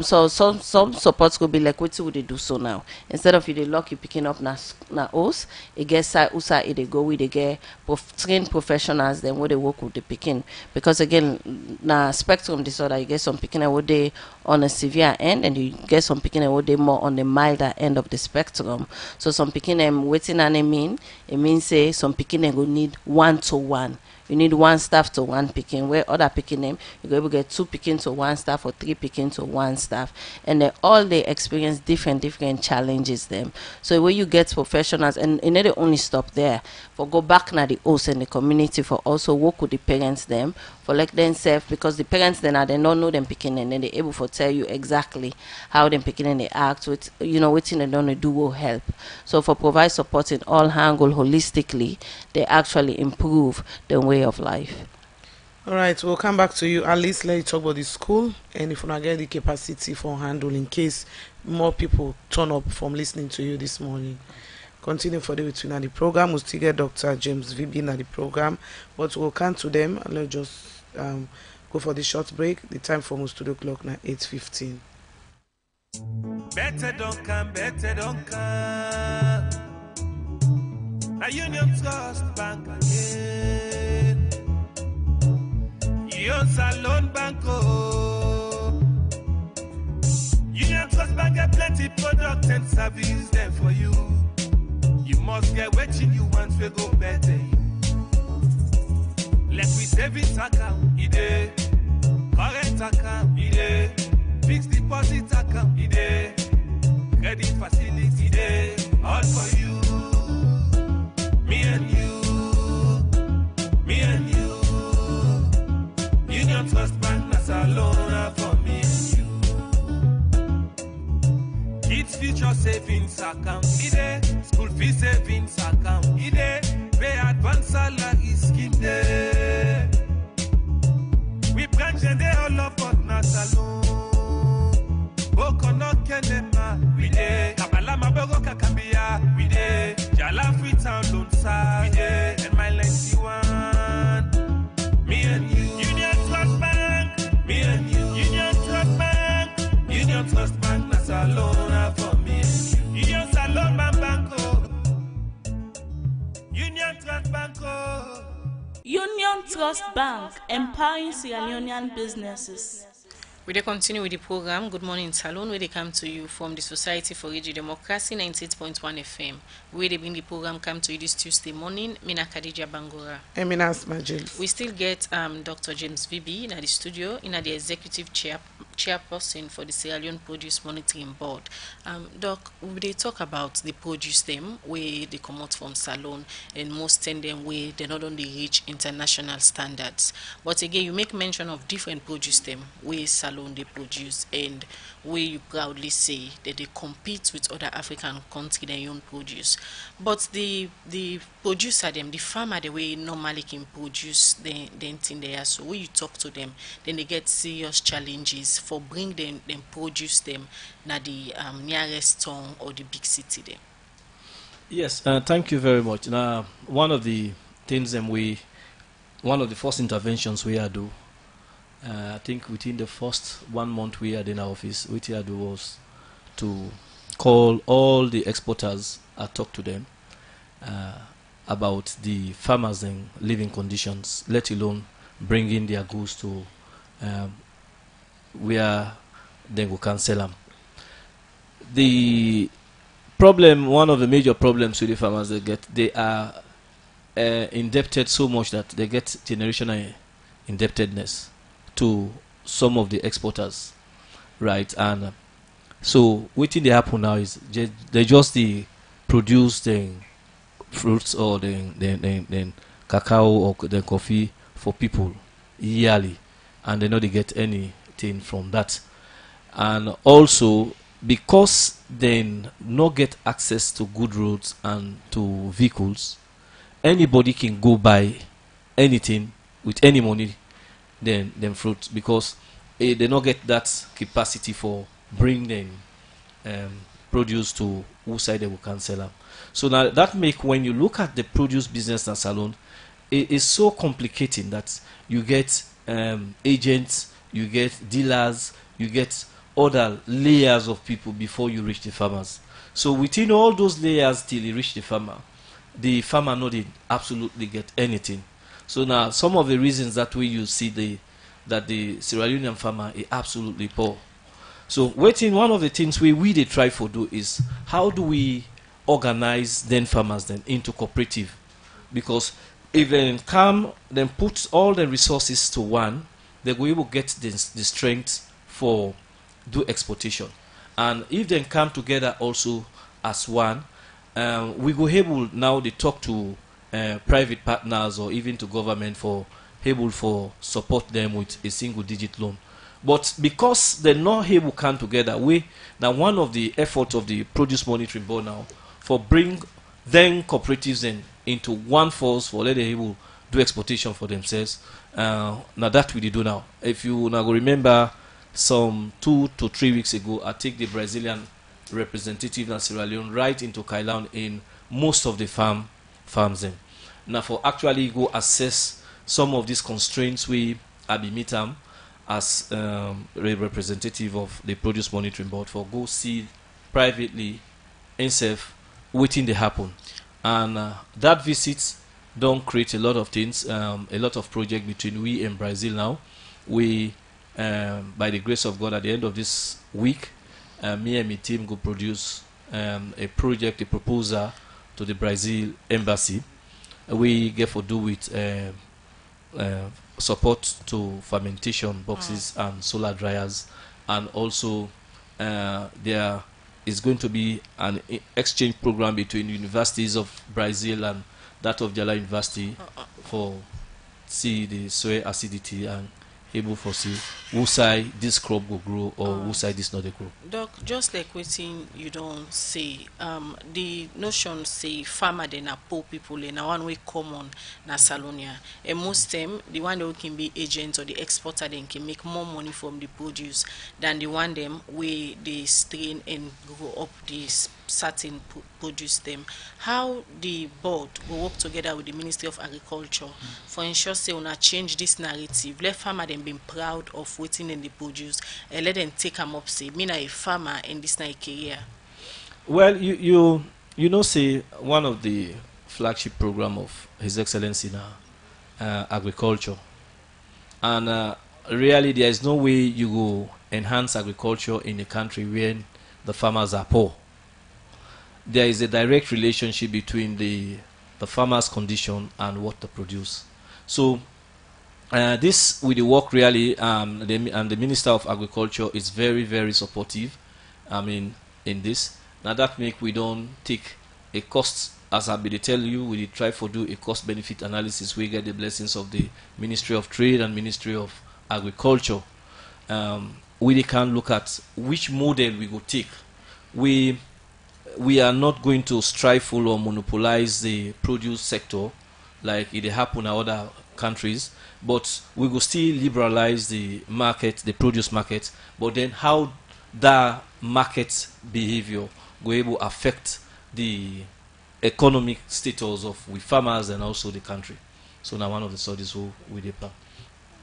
So some supports could be like what would they do so now? Instead of you they lock you picking up na us, it gets usa they go with they get trained professionals then where they work with the picking, because again na spectrum disorder you get some picking what they on a severe end and you get some picking what they more on the milder end of the spectrum. So some picking them waiting and it means say some picking them will need 1-to-1. You need one staff to one picking, where other picking them you go able to get 2 picking to 1 staff or 3 picking to 1 staff, and they experience different challenges them. So when you get professionals, and they only stop there, for go back na the host and the community for also work with the parents them for like themselves, because the parents then they don't know them picking and then they able to tell you exactly how them picking and they act with waiting they don't do will help. So for provide support in all angle holistically, they actually improve their way of life. All right, we'll come back to you. At least let you talk about the school and if you not get the capacity for handle in case more people turn up from listening to you this morning. Continue for the between the program. We'll still get Dr. James Vibi in the program, but we'll come to them and let's just go for the short break. The time for us to the clock now 8:15. Better don't come. A Union Trust Bank again. Union Salone Banco. Union Trust Bank get plenty product and service there for you. You must get what you want to go better. Let me savings account, ide. Current account, ide. Fixed deposit account, ide. Credit facility, ide. All for you. Me and you. Union Trust account. Ide, school fees savings account. Ide, pay advance salary scheme day. We branch and they all up on na salon. Boko no kenema, we dey. Kabala mabogo kakambia, we dey. Jala Freetown loan sa, we dey. And my 91, me and you. Union Trust Bank, me and you. Union Trust Bank, Union Trust Bank na salon for me and you. Union Salon Banco, Union Trust Banco. Union Trust Bank, empowering Sierra Leonean businesses. We continue with the program Good Morning Salone, where they come to you from the Society for Radio Democracy 98.1 FM. Where they bring the program come to you this Tuesday morning. Mina Khadija Bangora. And Mina Smagil. We still get Dr. James Vibi in the studio, in the executive chairperson for the Sierra Leone Produce Monitoring Board. Doc, they talk about the produce them where they come out from Salone, and most of them where they not only reach international standards. But again, you make mention of different produce them where Salone they produce, and where you proudly say that they compete with other African countries their own produce. But the producer them, the farmer, the way normally can produce the thing there. So when you talk to them, then they get serious challenges for bring them produce them na the nearest town or the big city there. Yes, thank you very much. Now, one of the things one of the first interventions we do, I think within the first 1 month we had in our office, what we had do was to call all the exporters and talk to them about the farmers and living conditions, let alone bringing their goods to where they will can sell them. The problem, one of the major problems with the farmers they are indebted so much that they get generational indebtedness to some of the exporters, right? And so what they happen now is they just produce the fruits or the cacao or the coffee for people yearly, and they know they get anything from that. And also because they not get access to good roads and to vehicles, anybody can go buy anything with any money them fruits, because they not get that capacity for bring them produce to who side they will can sell them. So now that make, when you look at the produce business in Salone, it is so complicating that you get agents, you get dealers, you get other layers of people before you reach the farmers. So within all those layers till you reach the farmer no did absolutely get anything. So now some of the reasons that you see that the Sierra Leonean farmer is absolutely poor. So one of the things we try to do is how do we organize then farmers then into cooperative, because if they come then put all the resources to one, they will able get the strength for do exportation. And if they come together also as one, we go able now to talk to private partners or even to government for able for support them with a single digit loan. But because they're not able to come together, now one of the efforts of the Produce Monitoring Board now for bring then cooperatives into one force for let them able do exportation for themselves. Now that we do now. If you now remember, some 2 to 3 weeks ago, I take the Brazilian representative in Sierra Leone right into Kailan in most of the farms then. Now for actually go assess some of these constraints we be meet them as a representative of the Produce Monitoring Board for go see privately himself waiting to happen. And that visit don't create a lot of things, a lot of project between we and Brazil now. We by the grace of God, at the end of this week, me and my team go produce a project, a proposal to the Brazil embassy. We get for do with support to fermentation boxes and solar dryers, and also there is going to be an exchange program between universities of Brazil and that of Jala University for see the soil acidity and able to see who side this crop will grow or who side this not a grow. Doc, just like waiting you don't say, the notion say farmer they na poor people in one way common na Salonia. And most them the one that can be agents or the exporter then can make more money from the produce than the one them where they strain and grow up this certain produce them. How the board will work together with the Ministry of Agriculture for ensure say una change this narrative. Let farmer them being proud of waiting in the produce and let them take them up say me na a farmer in this na a career. Well, you know say one of the flagship program of His Excellency now agriculture, and really there is no way you go enhance agriculture in a country where the farmers are poor. There is a direct relationship between the farmer's condition and what they produce. So this with the work really and the Minister of Agriculture is very, very supportive. I mean in this. Now that make we don't take a cost, as I be tell you, we try to do a cost benefit analysis. We get the blessings of the Ministry of Trade and Ministry of Agriculture. We can look at which model we go take. We are not going to stifle or monopolize the produce sector like it happen in other countries, but we will still liberalize the market, the produce market. But then how that market behavior will able to affect the economic status of we farmers and also the country. So now one of the studies we did plan.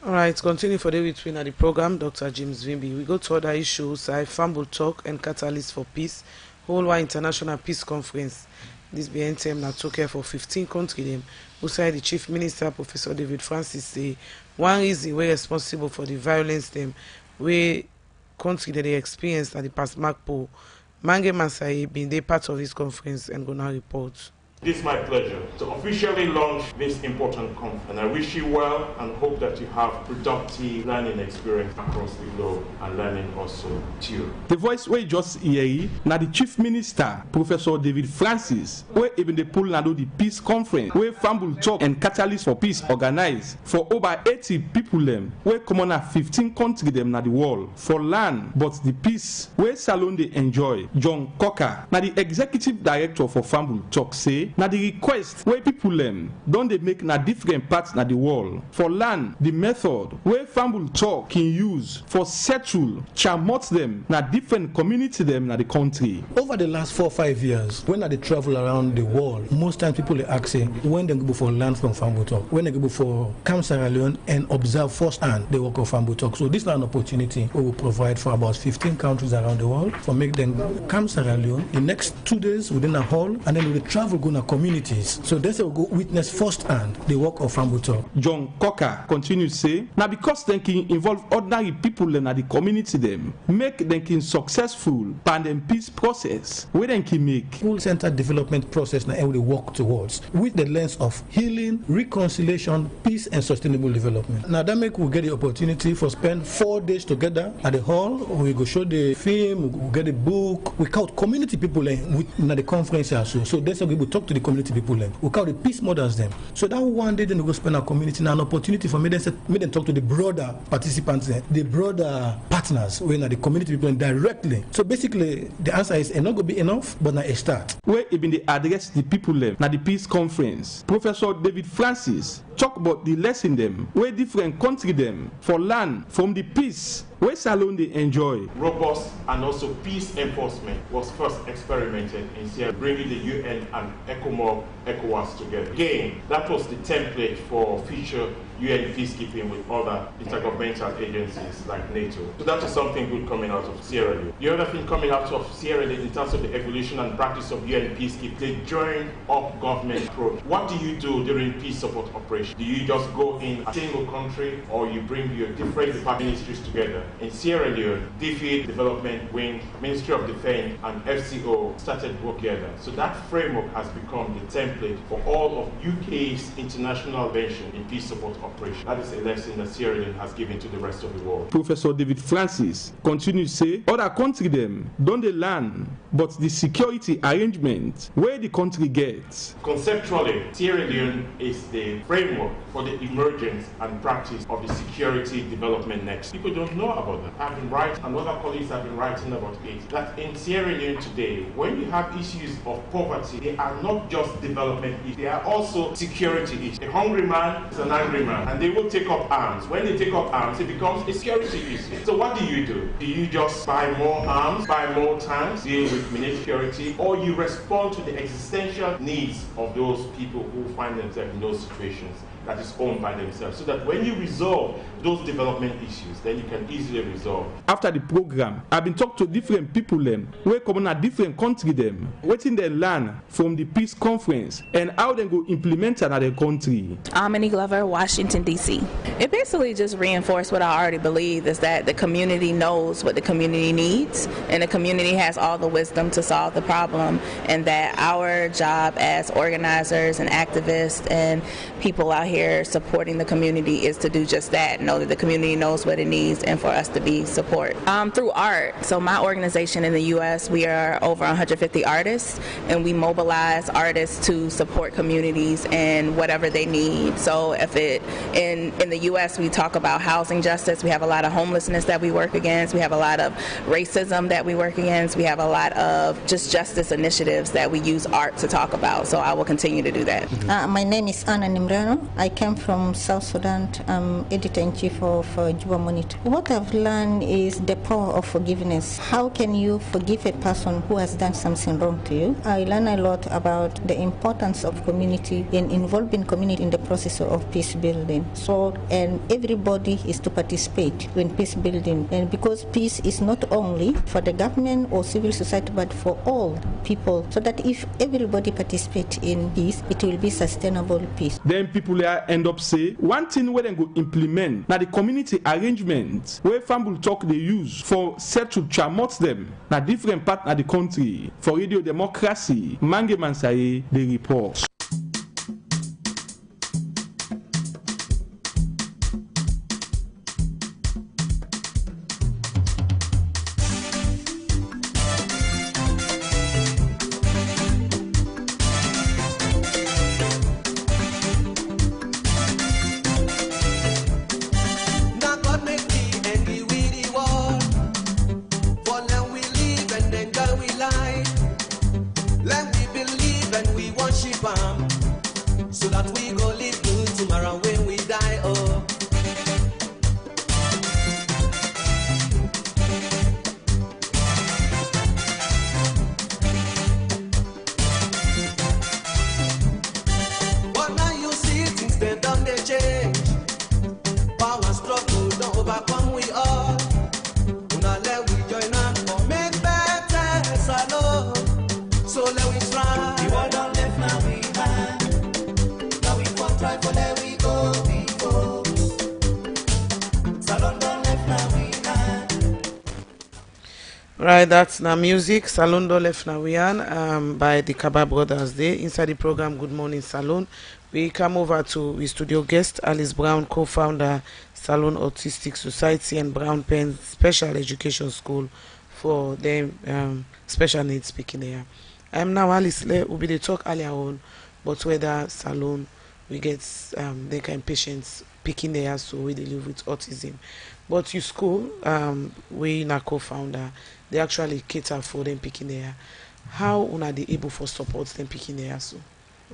All right, continue for the between the program, Dr. James Vimbi. We go to other issues like Farm Talk and Catalyst for Peace, Whole World International Peace Conference. This BNTM now took care for 15 countries. Beside the Chief Minister, Professor David Francis, say one reason we're responsible for the violence them we country that they experienced at the past Makpo. Mange Masai being they part of this conference and gonna report. It is my pleasure to officially launch this important conference, and I wish you well and hope that you have productive learning experience across the globe and learning also too. The voice we just hear now the Chief Minister, Professor David Francis, where even the pull now the peace conference, where Farm Talk and Catalyst for Peace organized for over 80 people them, where common at 15 countries them na the world for land, but the peace where Salone they enjoy. John Cocker, now the Executive Director for Farm Talk say. Now the request where people don't they make na different parts na the world for land the method where Farm Talk can use for settle chamot them na different community them na the country. Over the last 4 or 5 years, when they travel around the world, most times people are asking when they go for land from Farm Talk, when they go for Camp Sierra Leone and observe firsthand the work of Farm Talk. So this is an opportunity we will provide for about 15 countries around the world for make them Camp Sierra Leone the next 2 days within a hall, and then we will travel going to communities. So they will go witness firsthand the work of Farm Talk. John Cocker continues to say, now because they can involve ordinary people in the community them, make them can successful and then peace process where they can make full-centered development process now we work towards with the lens of healing, reconciliation, peace and sustainable development. Now that make we get the opportunity for spend 4 days together at the hall. We go show the film, we get a book, we count community people with the conference also. So that's how we will talk to the community people we call the peace models them. So that one day then we go spend our community now an opportunity for me then talk to the broader participants the broader partners when the community people directly. So basically the answer is not gonna be enough, but now a start. Where even they address the people now the peace conference. Professor David Francis talk about the lesson them where different country them for land from the peace where Salone they enjoy. Robust and also peace enforcement was first experimented in Sierra, bringing the UN and ECOWAS together. Again, that was the template for future UN peacekeeping with other intergovernmental agencies like NATO. So that is something good coming out of Sierra Leone. The other thing coming out of Sierra Leone in terms of the evolution and practice of UN peacekeeping, the joint up government approach. What do you do during peace support operation? Do you just go in a single country or you bring your different department ministries together? In Sierra Leone, DFID, Development Wing, Ministry of Defense and FCO started work together. So that framework has become the template for all of UK's international intervention in peace support operations. operation. That is a lesson that Sierra Leone has given to the rest of the world. Professor David Francis continues to say, other country them don't they learn, but the security arrangement where the country gets. Conceptually, Sierra Leone is the framework for the emergence and practice of the security development next. People don't know about that. I've been writing, and other colleagues have been writing about it, that in Sierra Leone today, when you have issues of poverty, they are not just development issues, they are also security issues. A hungry man is an angry man, and they will take up arms. When they take up arms, it becomes a security issue. So what do? Do you just buy more arms, buy more tanks, deal with security, or you respond to the existential needs of those people who find themselves in those situations that is owned by themselves, so that when you resolve those development issues, then you can easily resolve. After the program, I've been talking to different people them, where come in a different country them, waiting they learn from the peace conference and how they go implement another country. I'm Annie Glover, Washington, D.C. It basically just reinforced what I already believe, is that the community knows what the community needs, and the community has all the wisdom to solve the problem, and that our job as organizers and activists and people out here supporting the community is to do just that, know that the community knows what it needs, and for us to be support. Through art, so my organization in the U.S., we are over 150 artists, and we mobilize artists to support communities and whatever they need. So if in the U.S. we talk about housing justice, we have a lot of homelessness that we work against, we have a lot of racism that we work against, we have a lot of just justice initiatives that we use art to talk about. So I will continue to do that. My name is Anna Nimrano. I came from South Sudan. I'm editor-in-chief for Gud Mornin. What I've learned is the power of forgiveness. How can you forgive a person who has done something wrong to you? I learned a lot about the importance of community and involving community in the process of peace building. So, and everybody is to participate in peace building. And because peace is not only for the government or civil society, but for all people. So that if everybody participates in peace, it will be sustainable peace. Then people there end up say, one thing where they go implement, now the community arrangement, where family talk they use for set to promote them, now different part of the country, for radio democracy, Mange Mansaye, the report. Right, that's now music, Salone do Lef na Wian, by the Kaba Brothers there. Inside the program Gud Mornin Salone, we come over to the studio guest, Alice Brown, co-founder, Salone Autistic Society and Brown Pen Special Education School for them special needs speaking there. Now Alice, we'll be the talk earlier on, but whether Salone, we get they kind patients picking there, so we live with autism. But your school, we na co-founder, they actually cater for them picking there. How are they able for support them picking there? So,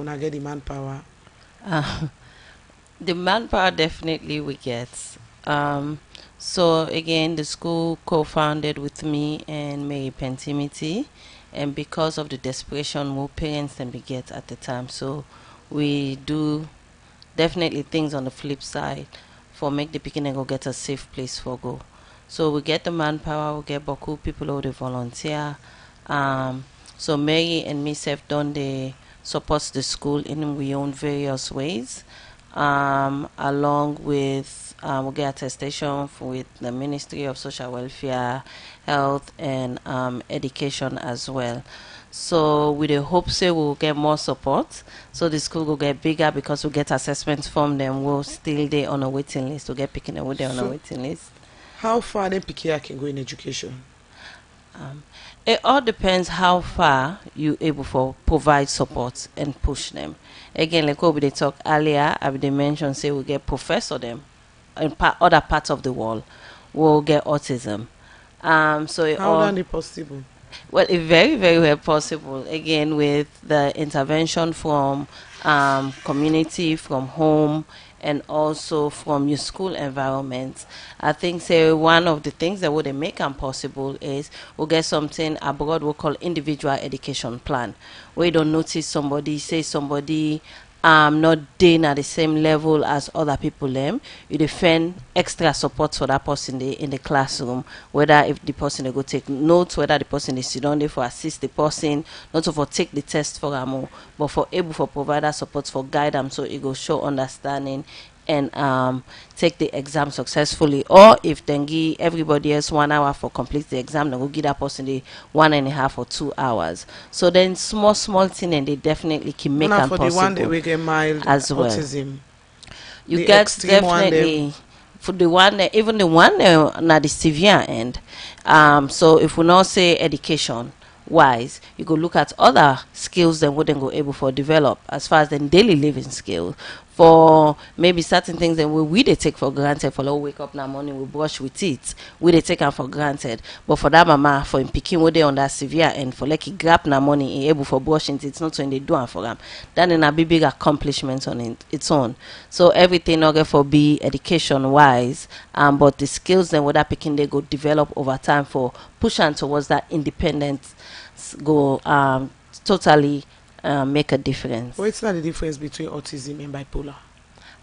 una get the manpower. The manpower definitely we get. So again, the school co-founded with me and Mary Pentimity, and because of the desperation more parents than we get at the time, so we do definitely things on the flip side for make the beginning go get a safe place for go. So we get the manpower, we get beaucoup people who they volunteer. So Mary and myself done the support the school in we own various ways. along with we get attestation with the Ministry of Social Welfare, Health, and Education as well. So with the hope say we'll get more support, so the school will get bigger because we get assessments from them. We'll still there on a waiting list. We'll get picking up there on a waiting list. How far then Pikia can go in education? It all depends how far you able to provide support and push them. Again, like what we talked earlier, I they mentioned say we get professor them in other parts of the world will get autism. So it how is it possible? Well, it's very, very well possible. Again, with the intervention from community, from home, and also from your school environment. I think say one of the things that would make them possible is we'll get something abroad we call individual education plan, where you don't notice somebody, say somebody not doing at the same level as other people them, you defend extra support for that person in the classroom, whether if the person they go take notes, whether the person is sit down there for assist the person, not for take the test for them, but for able for provide that support for guide them so it go show understanding and take the exam successfully. Or if then give everybody else 1 hour for complete the exam, then we'll give that person the 1.5 or 2 hours. So then small thing and they definitely can make them possible. For the one that we get mild as well. Autism. You get definitely for the one that even the one na the severe end. So if we not say education wise, you go look at other skills that wouldn't go able for develop as far as the daily living skills. For maybe certain things that we they take for granted. For like wake up in the morning, we brush with teeth, we they take them for granted. But for that mama, for him picking what they on that severe end, for like he grab in the morning, he able for brushing teeth, not when they do it for them. That in a big accomplishment on its own. So everything okay for be education wise, but the skills then what that picking they go develop over time for pushing towards that independence go totally make a difference. What's not the difference between autism and bipolar?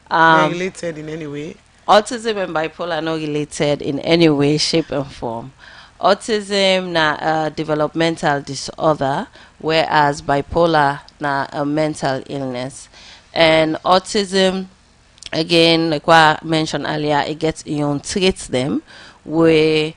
They're related in any way? Autism and bipolar are not related in any way, shape, and form. Autism na a developmental disorder, whereas bipolar na a mental illness. And autism, again, like what I mentioned earlier, it gets traits them where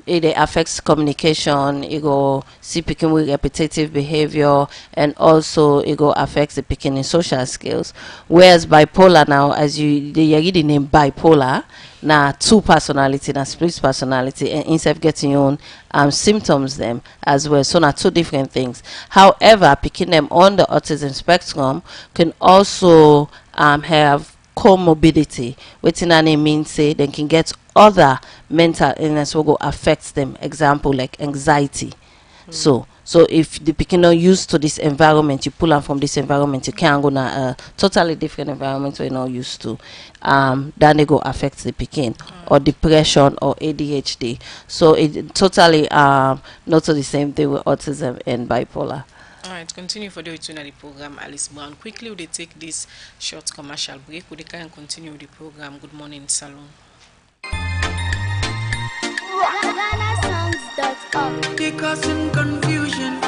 it affects communication, it go see picking with repetitive behavior, and also it go affects the picking in social skills. Whereas bipolar now, as you read the name bipolar, now two personality, now split personality, and instead of getting your own symptoms them as well. So now two different things. However, picking them on the autism spectrum can also have comorbidity, which in any means say they can get other mental illness will go affect them. Example like anxiety. So if the pikin not used to this environment, you pull them from this environment, you can't go to a totally different environment where you're not used to. Then they go affect the pikin, or depression or ADHD. So it totally not to the same thing with autism and bipolar. Alright, continue for the return of the program, Alice Brown. Quickly, would they take this short commercial break? Would they can continue with the program? Good Morning Salone. Causing confusion.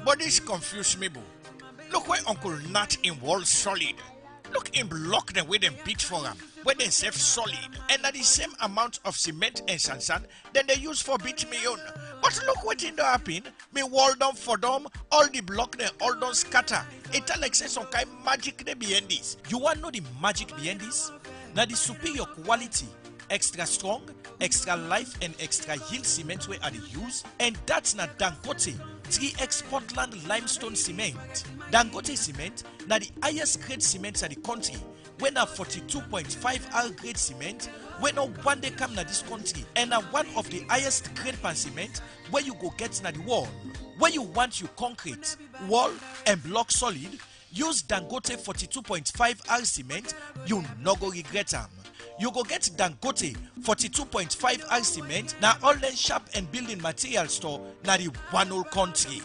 But this confuse me, boo. Look where Uncle Nat in Wall Solid. Look him block them with them beat for them, where they save solid, and at the same amount of cement and sand then they use for beat me on. But look what in the happen, me wall down for them, all the block them all don't scatter. It like say some kind magic they behind this. You want to know the magic behind this? Now the superior quality, extra strong, extra life, and extra yield cement where are the use, and that's not Dangote 3x Portland limestone cement. Dangote cement na the highest grade cement in the country, when a 42.5 R grade cement, when no one day come na this country, and one of the highest grade pan cement where you go get na the wall. Where you want your concrete, wall, and block solid, use Dangote 42.5 R cement, you no go regret them. You go get Dangote 42.5 R cement na all the shop and building material store na the one whole country.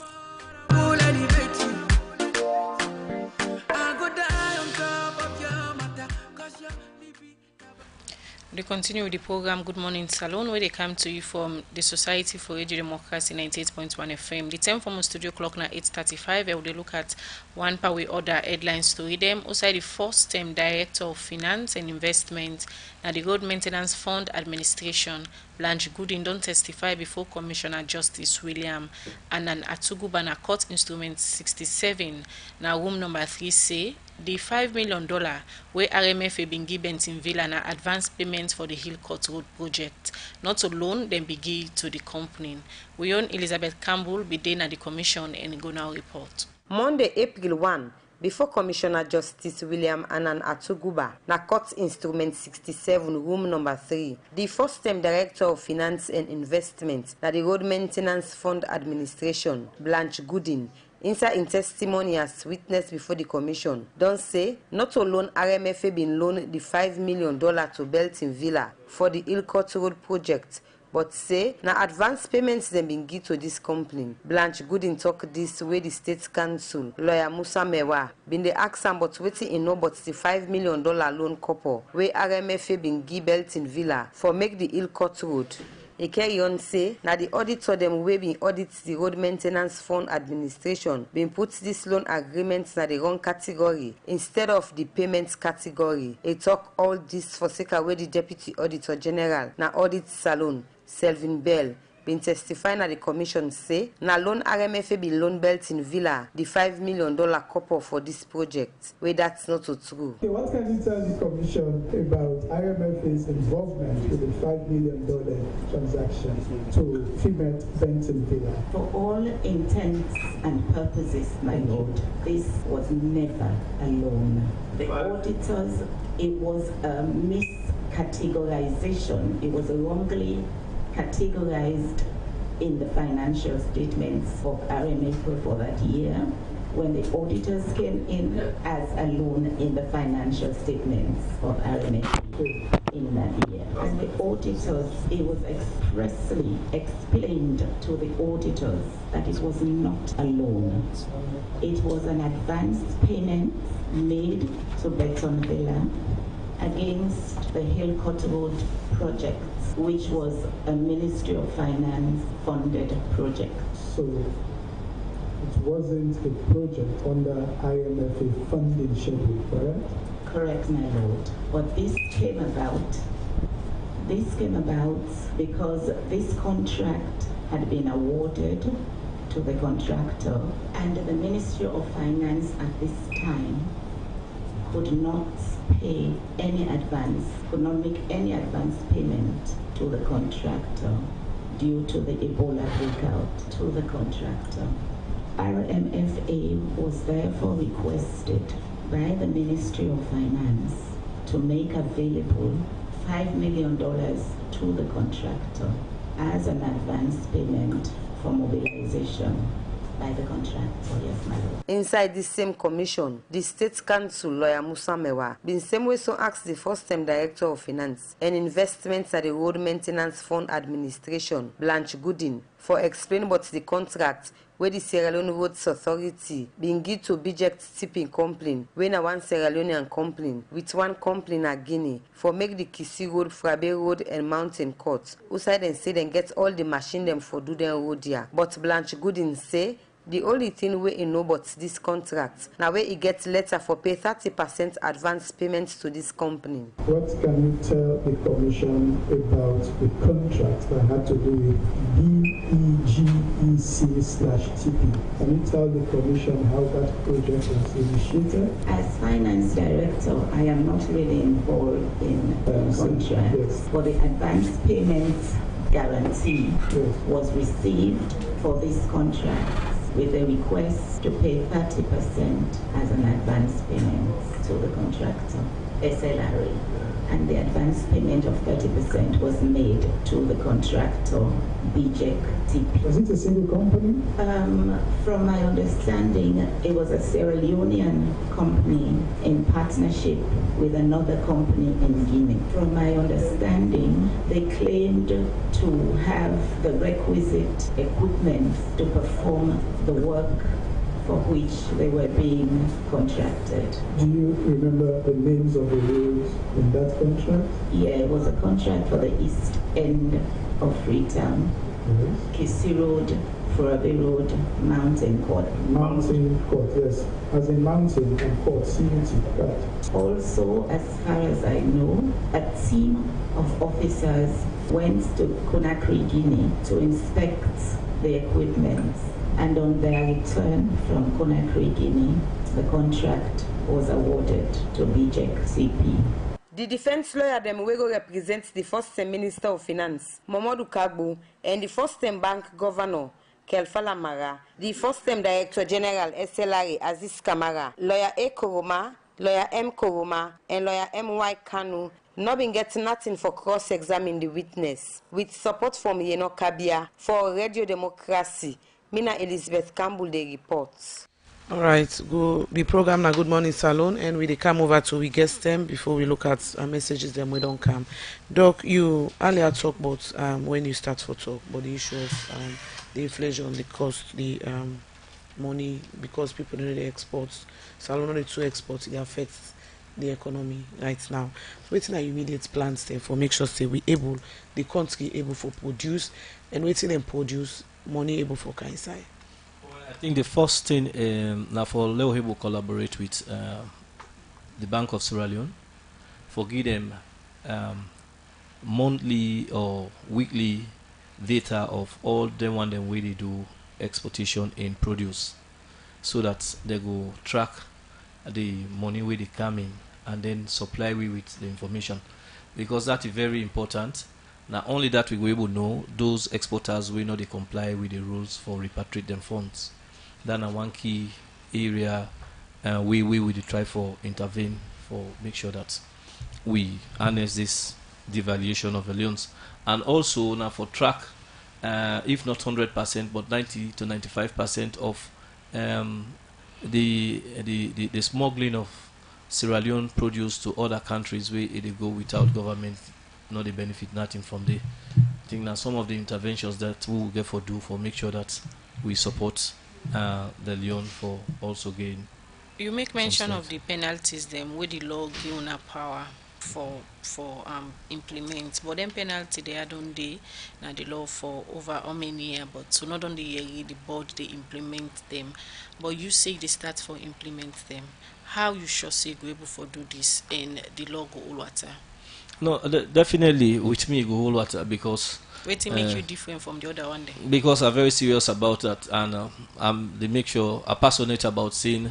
They continue with the program Good Morning Salone, where they come to you from the Society for Radio Democracy 98.1 FM. The time from studio clock now 8:35. I will look at one power order headlines to read them. Also, the first term Director of Finance and Investment and the Road Maintenance Fund Administration, Blanche Goodin, don't testify before Commissioner Justice William Anan Atugubana Court Instrument 67. Now, room number 3 say the $5 million where RMF been given in Villa na advance payment for the Hill Court Road project, not alone then be give to the company. We own Elizabeth Campbell be there at the commission and go now report. Monday, April 1, before Commissioner Justice William Anan Atuguba, na Court Instrument 67, room number 3, the first-time Director of Finance and Investment, na the Road Maintenance Fund Administration, Blanche Goodin, inside in testimony as witness before the commission, don't say not alone RMFA been loaned the $5 million to Belton Villa for the Hill Court Road project, but say na advance payments them been give to this company. Blanche Goodin talk this way the State Council, lawyer Musa Mewa, been the ask am but waiting in no but the $5 million loan couple where RMFA been give Belton Villa for make the Hill Court Road. He carry on say, na the auditor them wey been audit the Road Maintenance Fund Administration been put this loan agreements na the wrong category instead of the payments category. He talk all this for sake where the Deputy Auditor General na Audit Salone, Selvin Bell, been testifying at the commission say na loan RMFA be loan Belton Villa the $5 million couple for this project. Where that's not so true. Okay, what can you tell the commission about RMFA's involvement with the $5 million transaction to female Belton Villa? For all intents and purposes, my lord, this was never a loan. The auditors, it was a miscategorization. It was wrongly categorized in the financial statements of RMF for that year when the auditors came in as a loan in the financial statements of RMF in that year. And the auditors, it was expressly explained to the auditors that it was not a loan. It was an advance payment made to Belton Villa against the Hill Court Road project, which was a Ministry of Finance funded project. So it wasn't a project under IMFA funding schedule, correct? Correct, my lord. But this came about because this contract had been awarded to the contractor, and the Ministry of Finance at this time could not pay any advance, could not make any advance payment to the contractor due to the Ebola breakout to the contractor. RMFA was therefore requested by the Ministry of Finance to make available $5 million to the contractor as an advance payment for mobilization by the contractor. Yes, my lord. Inside the same commission, the State Council lawyer Musa Mewa been same way so asked the first-time Director of Finance and Investments at the Road Maintenance Fund Administration, Blanche Goodin, for explaining about the contract where the Sierra Leone Roads Authority been give to Biject Tipping Company, when a one Sierra Leonean company with one company at Guinea for make the Kisi Road, Frabe Road and Mountain Court. Outside and say then get all the machine them for do them road here. But Blanche Goodin say the only thing we know about this contract now where he gets letter for pay 30% advance payments to this company. What can you tell the commission about the contract that had to do with BEGEC/TP? Can you tell the commission how that project was initiated? As finance director, I am not really involved in the contract, yes. But the advance payments guarantee was received for this contract with a request to pay 30% as an advance payment to the contractor, SLRA. And the advance payment of 30% was made to the contractor, Biject TP. Was it a single company? From my understanding, it was a Sierra Leonean company in partnership with another company in Guinea. From my understanding, they claimed to have the requisite equipment to perform the work for which they were being contracted. Do you remember the names of the roads in that contract? Yeah, it was a contract for the east end of Freetown. Kissy Road, Furabe Road, Mountain Court. Mountain Court, yes. As in mountain and court, CUT, right. Also, as far as I know, a team of officers went to Conakry, Guinea to inspect the equipment. And on their return from Conakry, Guinea, the contract was awarded to BJEC CP. The defense lawyer them will represent the first time Minister of Finance, Mamadou Kagbo, and the first time Bank Governor, Kelfala Mara, the first time Director General SLRA Aziz Kamara, lawyer A. Koroma, lawyer M. Koroma, and lawyer M.Y. Kanu, not been getting nothing for cross-examining the witness, with support from Yeno Kabia for Radio Democracy. Mina Elizabeth Campbell, the reports. All right, go the program na Good Morning Salone, and we come over to we guest them before we look at messages them we don't come. Doc, you earlier talk about when you start for talk about the issue of the inflation, the cost, the money, because people know the exports. Salone only two exports, it affects the economy right now. Waiting our immediate plans there for make sure say we able the country able for produce and waiting and produce money able for Kaisai. I think the first thing now for Leo Hebo collaborate with the Bank of Sierra Leone for give them monthly or weekly data of all the one them way they do exportation in produce, so that they go track the money where they come in and then supply we with the information, because that is very important. Not only that, we will able to know those exporters we know they comply with the rules for repatriate them funds. Then one key area we will try for intervene for make sure that we harness this devaluation of the loans, and also now for track if not 100% but 90 to 95% of the smuggling of Sierra Leone produce to other countries where they go without government, not they benefit nothing from there. I think now some of the interventions that we will get for do for make sure that we support the Leone for also gain. You make mention of the penalties them where the law give una power for implement, but then penalty they are on day now the law for over how many years, but so not on the year the board they implement them, but you say they start for implement them. How you sure say go able for do this and the law go all water? No, definitely with me go all water, because wait to make you different from the other one day. Because I'm very serious about that, and they make sure I'm passionate about seeing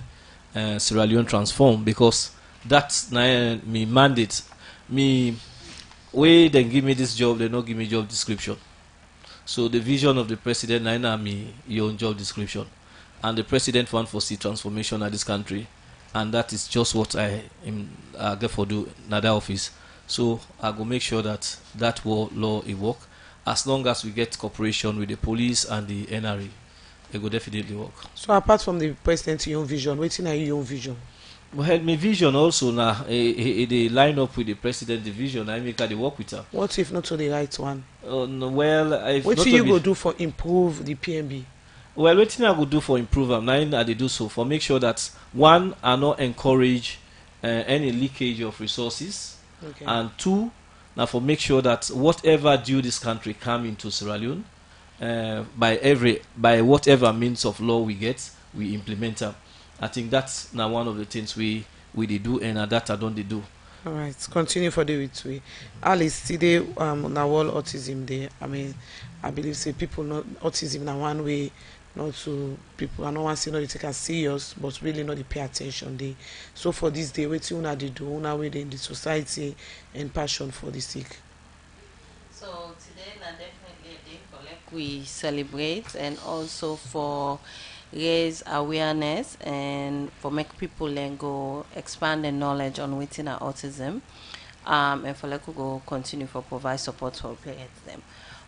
Sierra Leone transform, because that's me mandate. Me way they give me this job, they not give me job description. So the vision of the president na me your own job description, and the president want for see transformation at this country, and that is just what I get for do in that office. So I go make sure that that law it work. As long as we get cooperation with the police and the NRA, it will definitely work. So apart from the president's own vision, waiting are your own vision? Well, my vision also now, they line up with the president's vision. I make they work with her. What if not to the right one? No, well, what do you go do for improve the PMB? Well, what thing I go do for improve them? Now they do so for make sure that one, I not encourage any leakage of resources, okay. And two, now for make sure that whatever due this country come into Sierra Leone, by whatever means of law we get, we implement them. I think that's now one of the things we do, and that I don't do. All right, continue for the week. Alice, today now all autism day. I mean, I believe say people not autism now one way, not to people. I don't want to say no they take as serious, but really not they pay attention. They so for this day, what you they do, una way in the society and passion for the sick. So today, na definitely a day for like we celebrate, and also for raise awareness and for make people then go expand the knowledge on within our autism, and for like we go continue for provide support for parents them.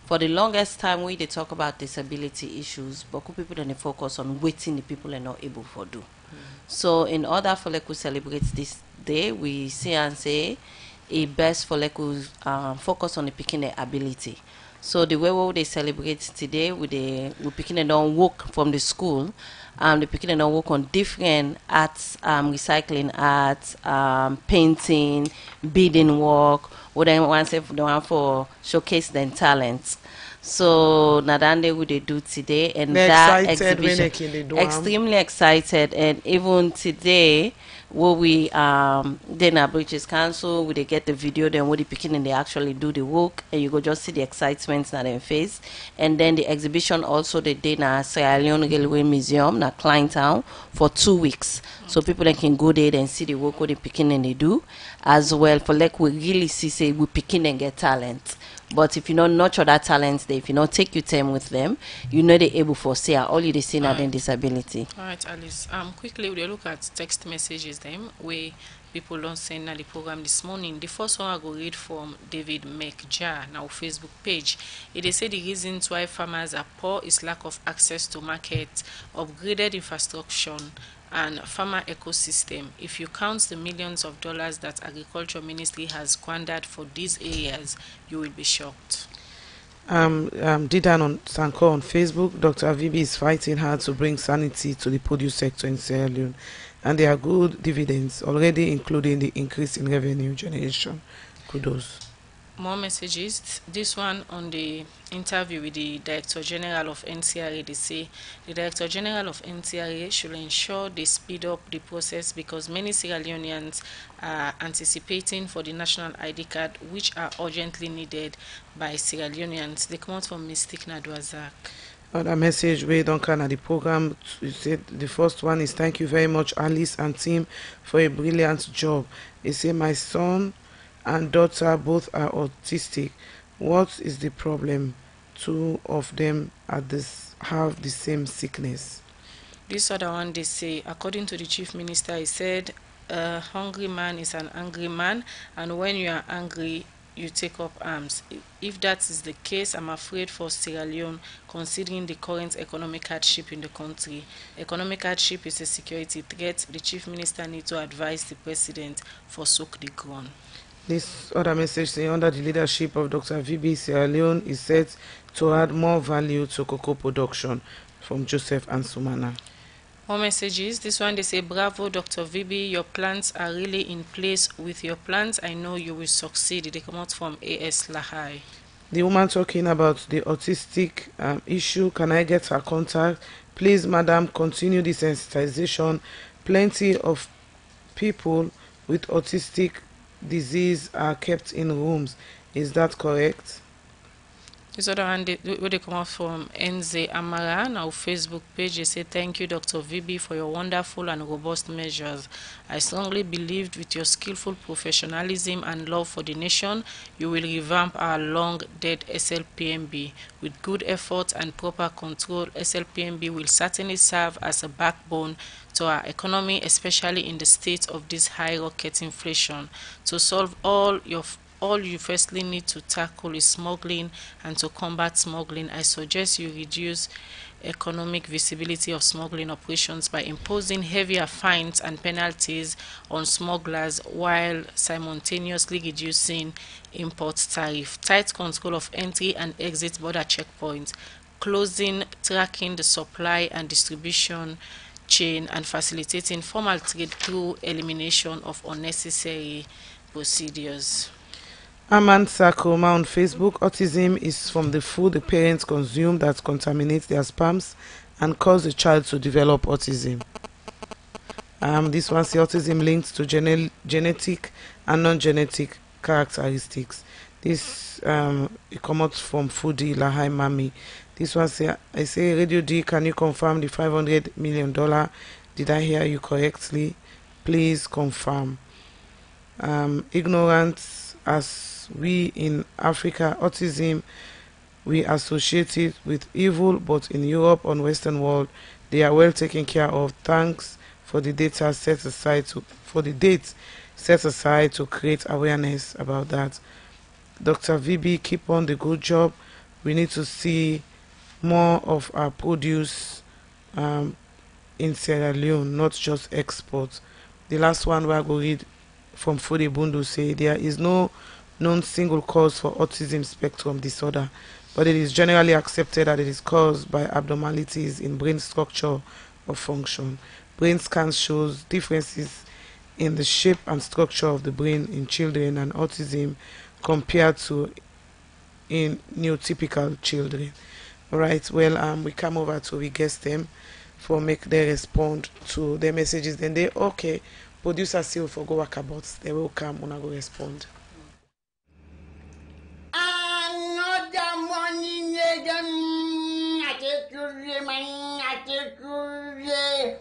For the longest time we talk about disability issues, but people don't focus on waiting the people are not able to do. So in order for like we celebrate this day, we say and say it best for like we focus on the picking the ability. So the way we they celebrate today, we picking it on work from the school. The picking it on work on different arts, recycling arts, painting, beading work. What they want for showcase their talents. So Nadande would they do today, and they're that excited exhibition when they do extremely excited, and even today where we then our British Council we they get the video, then what the beginning they actually do the work, and you go just see the excitement in their face. And then the exhibition also they did na Sierra Leone Railway Museum na Klein Town for 2 weeks, so people that can go there and see the work what the beginning they do as well, for like we really see say we picking and get talent. But if you don't nurture that talent, if you don't take your time with them, you're not able for say all you see now then disability. All right, Alice. Quickly we look at text messages them where people don't send na the program this morning. The first one I go read from David McJar now Facebook page. They say the reasons why farmers are poor is lack of access to market, upgraded infrastructure, and farmer ecosystem. If you count the millions of dollars that Agriculture Ministry has squandered for these areas, you will be shocked. Didan on Sanko on Facebook, Dr. VB is fighting hard to bring sanity to the produce sector in Sierra Leone, and there are good dividends already, including the increase in revenue generation. Kudos. More messages. This one on the interview with the Director General of NCRA. They say the Director General of NCRA should ensure they speed up the process because many Sierra Leoneans are anticipating for the national ID card, which are urgently needed by Sierra Leoneans. They come out from Mystic Nadwazak. Other message we don't can at the program. You said the first one is thank you very much, Alice and team, for a brilliant job. They say my son and daughter both are autistic. What is the problem? Two of them have the same sickness. This other one they say, according to the Chief Minister, he said a hungry man is an angry man, and when you are angry you take up arms. If that is the case, I'm afraid for Sierra Leone, considering the current economic hardship in the country. Economic hardship is a security threat. The Chief Minister needs to advise the President for soak the ground. This other message saying under the leadership of Dr. VB, Sierra Leone is set to add more value to cocoa production, from Joseph and Sumana. More messages. This one they say, bravo Dr. VB, your plans are really in place. With your plans, I know you will succeed. They come out from AS Lahai. The woman talking about the autistic issue, can I get her contact? Please, madam, continue the sensitization. Plenty of people with autistic disease are kept in rooms. Is that correct? This other one, where they come out from NZ Amara, now Facebook page, they say, thank you, Dr. VB, for your wonderful and robust measures. I strongly believed with your skillful professionalism and love for the nation, you will revamp our long-dead SLPMB. With good effort and proper control, SLPMB will certainly serve as a backbone to our economy, especially in the state of this high rocket inflation. To solve all you firstly need to tackle is smuggling, and to combat smuggling, I suggest you reduce economic visibility of smuggling operations by imposing heavier fines and penalties on smugglers while simultaneously reducing import tariff, tight control of entry and exit border checkpoints, tracking the supply and distribution chain, and facilitating formal trade through elimination of unnecessary procedures. Aman Sakoma on Facebook, autism is from the food the parents consume that contaminates their sperms and cause the child to develop autism. This one says autism linked to genetic and non-genetic characteristics. This it comes out from Foodie Lahai Mami. This one say, I say, Radio D, can you confirm the $500 million? Did I hear you correctly? Please confirm. Ignorance, as we in Africa, autism, we associate it with evil, but in Europe and Western world, they are well taken care of. Thanks for the data set aside to create awareness about that. Dr. VB, keep on the good job. We need to see more of our produce in Sierra Leone, not just exports. The last one we are going to read from Fode Bundu say there is no known single cause for autism spectrum disorder, but it is generally accepted that it is caused by abnormalities in brain structure or function. Brain scans shows differences in the shape and structure of the brain in children and autism compared to in neurotypical children. Alright, well, we come over to we guest them for make they respond to their messages. Then they okay, producer still for go work about. They will come when I go respond. Another morning, I take you, man, I take you,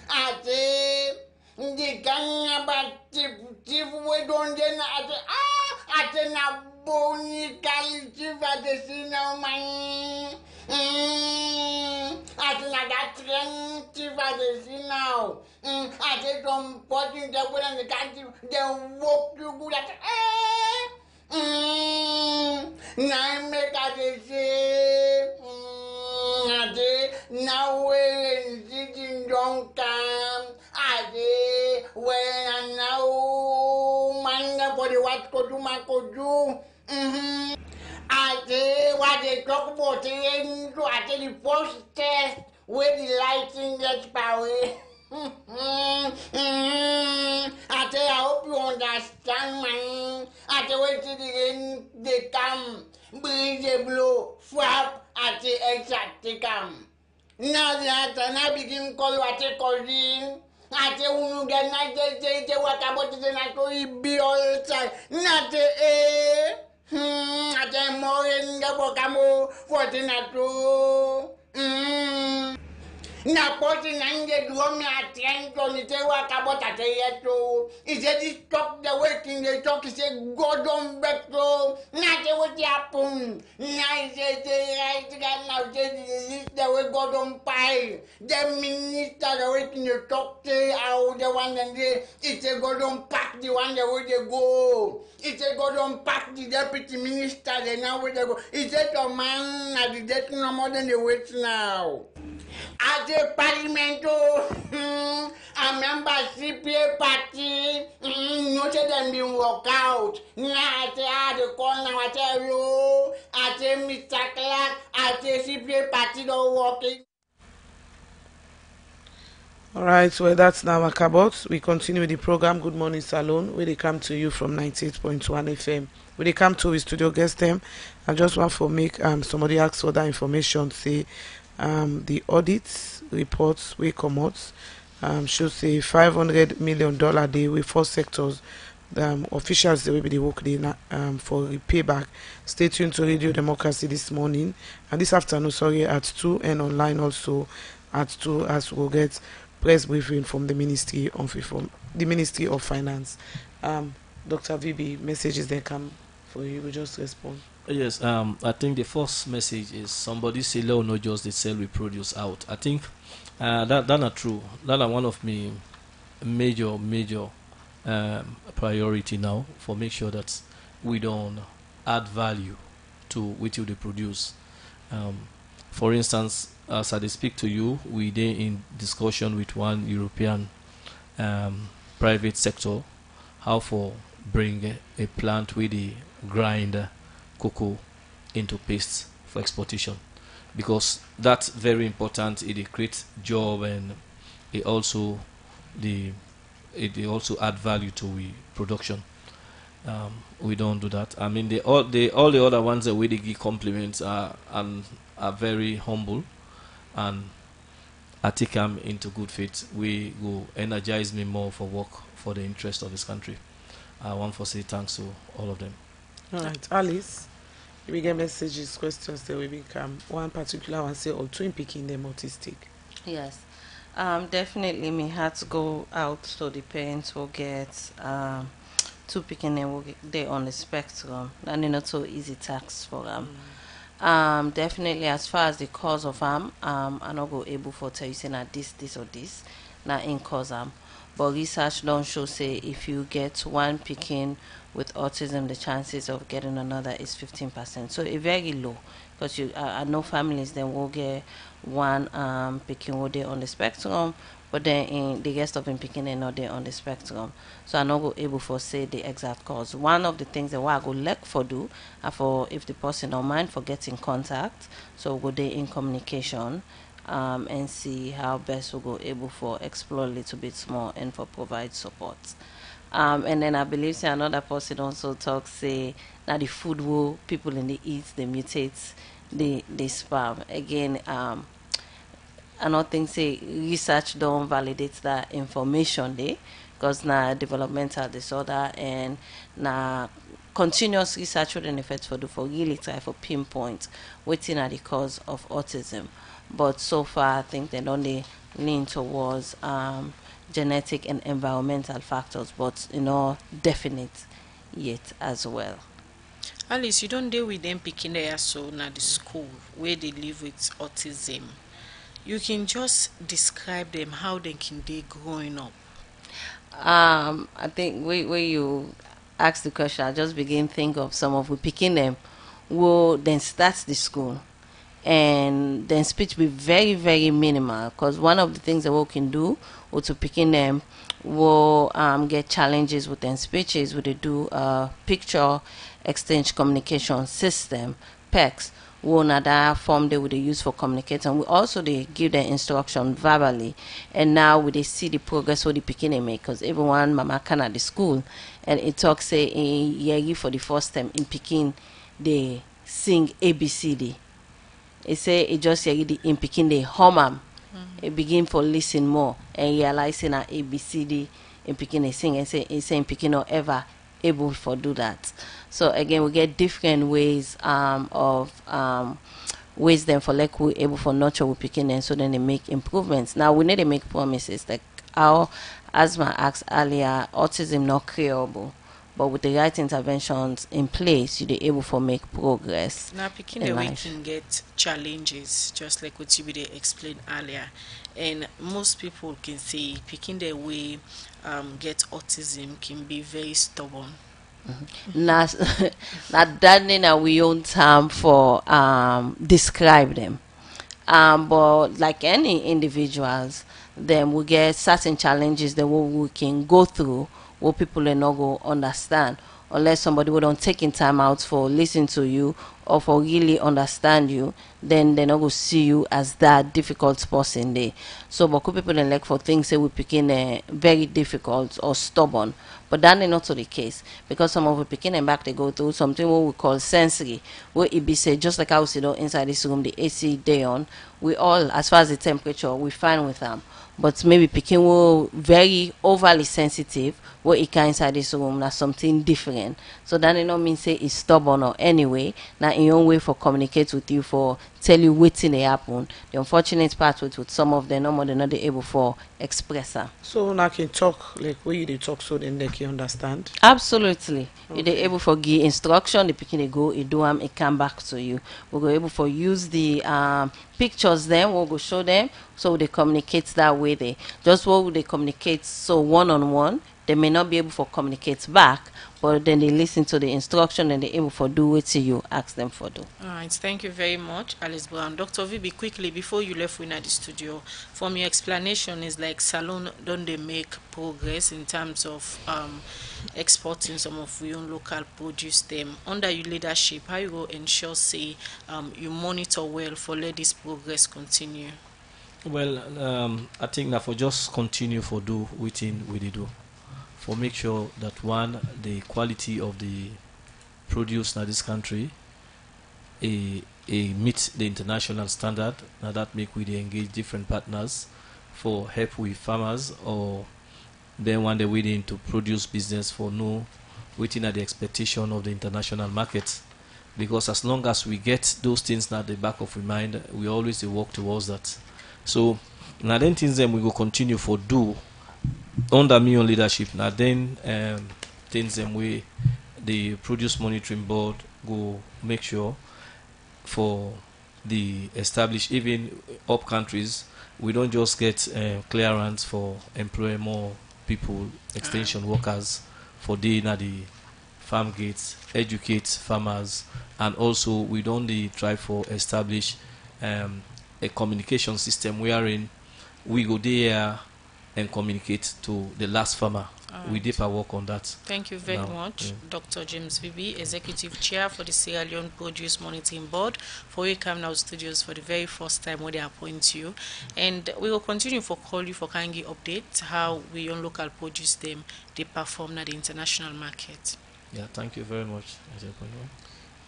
I say, the gang about tip we don't then I say na boni chief at the sino man. I say na that trend chief at the sino. I say some potting the way and the country they walk you good at now make a say now when sitting don't come when I now man for the what could do man could do I say what they talk about I say the first test where the lighting gets power. I say I hope you understand man. I say wait till the rain they come breeze they blow flap I say exactly come. Now that I begin call what I call in. I say who get night they what about it and I go be all time. Not I say more in the vocamo for the nato. Na poti nange duomi atento ni te wakabota te yeto. Ise this talk the waiting they talk is a God on back to. Na te what happen. Na ise te right guy now te the way God on pie. The minister the waiting they talk te how the one and they it's a God on pack the one the way they go. It's a God on pack the deputy minister they now where they go. It's a man na the death no more than the wait now. As a parliament, a membership party, no say them been work out. Now I say the corner, I tell you, I say Mr. Clark, I say CPA party don't work it. Alright, well that's now about. We continue with the program Good Morning Salone, where they come to you from 98.1 FM. When they come to we studio guest them, I just want to make somebody ask for that information, say the audit reports we come out should say $500 million day with 4 sectors. Officials they will be the work day for the payback. Stay tuned to Radio Democracy this morning and this afternoon, sorry, at 2 and online also at 2 as we'll get press briefing from the Ministry of Finance. Dr. VB, messages that come for you, we just respond. Yes, I think the first message is somebody say, "Let no just the sell we produce out." I think that not true. That are one of me major priority now for make sure that we don't add value to what they produce. For instance, as I speak to you, we did in discussion with one European private sector how for bring a plant with the grind cocoa into paste for exportation, because that's very important. It creates job and it also add value to the production. We don't do that. I mean, all the other ones that we give compliments are very humble, and I take them into good faith. We go energize me more for work for the interest of this country. I want to say thanks to all of them. All right, Alice, we get messages, questions that we become one particular one say or twin picking them autistic. Yes, definitely. Me had to go out so the parents will get 2 picking them will get they on the spectrum, and it's not so easy task for them. Definitely as far as the cause of harm, I'm not go able for tell you say that this or this. na in cause am. But research don't show say if you get one pikin with autism, the chances of getting another is 15%. So it's very low, because I know families then will get one pikin will they on the spectrum, but then in the rest of them picking they not there on the spectrum. So I'm not go able for say the exact cause. One of the things that I go look for do, for if the person don't mind for getting contact, so go they in communication, and see how best we go able for explore a little bit more and for provide support. And then I believe say another person also talks say that the food will people in the eat they mutate the sperm again. I don't think say research don't validate that information there, because now developmental disorder and now continuous research would effect for really try for pinpoint waiting at the cause of autism. But so far I think they only lean towards genetic and environmental factors, but definite yet as well. Alice, you don't deal with them picking there so now the school where they live with autism. You can just describe them how they can be growing up. I think where you ask the question, I just begin think of some of we picking them will then start the school, and then speech be very very minimal, because one of the things that we can do or to picking them will get challenges with them speeches where they do picture exchange communication system PECS, one other form they would use for communicating. We also they give them instruction verbally, and now we they see the progress what the picking make, because everyone mama can at the school and it talks say in year for the first time in picking they sing ABCD. It say it just in picking they hum am. It begin for listen more and realizing that ABCD in picking they sing, and say in picking not ever able for do that. So again we get different ways of ways then for like we able for nurture we picking them, so then they make improvements. Now we need to make promises like how Asma asked earlier, autism not curable, but with the right interventions in place you're able for make progress. Now picking the way can get challenges just like what you explained earlier, and most people can say picking the way get autism can be very stubborn. Now that we own time for describe them, but like any individuals then we get certain challenges that we can go through what people are not go understand unless somebody would don't taking time out for listen to you or for really understand you, then they're not going to see you as that difficult person there. So but people then like for things that we picking very difficult or stubborn, but that is not to the case, because some of the picking and back they go through something what we call sensory, where it be said just like I was inside this room the AC day on, we all as far as the temperature we fine with them, but maybe picking will very overly sensitive where it can inside this room that's something different. So that it not mean say it's stubborn or anyway. Now in your own way for communicate with you for tell you waiting they happen. The unfortunate part with some of them no they're not able for express her. So now can talk like where you they talk so then they can understand. Absolutely. Okay. You're able for give instruction, the picking they go, it do it come back to you. We'll go able for use the pictures then we'll go show them so they communicate that way they just what would they communicate so one-on-one. They may not be able to communicate back, but then they listen to the instruction and they're able to do what you ask them for do. All right, thank you very much, Alice Brown. Dr. VB, quickly before you left with the studio, from your explanation is like Salone don't they make progress in terms of exporting some of your own local produce them under your leadership? How you will ensure say you monitor well for let this progress continue? Well, I think that for just continue for do within we do. For make sure that one the quality of the produce in this country meets the international standard. Now that make we engage different partners for help with farmers, or then one they willing to produce business for no waiting at the expectation of the international market. Because as long as we get those things at the back of our mind, we always work towards that. So now then things then we will continue for do under me on leadership. Now then things them way the produce monitoring board go make sure for the established even up countries we don't just get clearance for employ more people, extension workers for day na the farm gates, educate farmers, and also we don't try for establish a communication system wherein we go there and communicate to the last farmer. We did our work on that. Thank you very much, Dr. James Vibi, Executive Chair for the Sierra Leone Produce Monitoring Board, for you coming out studios for the very first time when they appoint you. And we will continue for call you for kind of update how we on local produce them, they perform at the international market. Yeah, thank you very much.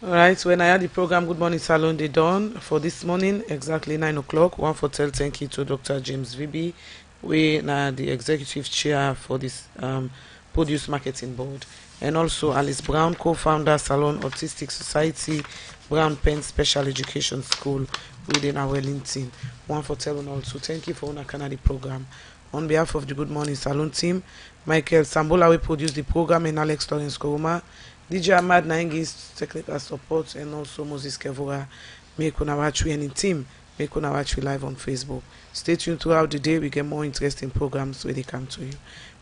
All right, when I had the program Good Morning Salone, they done for this morning, exactly 9 o'clock. One for tell thank you to Dr. James Vibi. We are the executive chair for this produce marketing board, and also Alice Brown, co-founder Salone Autistic Society, Brown Penn Special Education School within our Wellington. One for telling also thank you for the program. On behalf of the Good Morning Salone team, Michael Sambola we produce the program, and Alex Lawrence Koruma, DJ Ahmad Naingis technical support, and also Moses Kevora. Make una watch we any team. Make una watch we live on Facebook. Stay tuned throughout the day. We get more interesting programs when they come to you.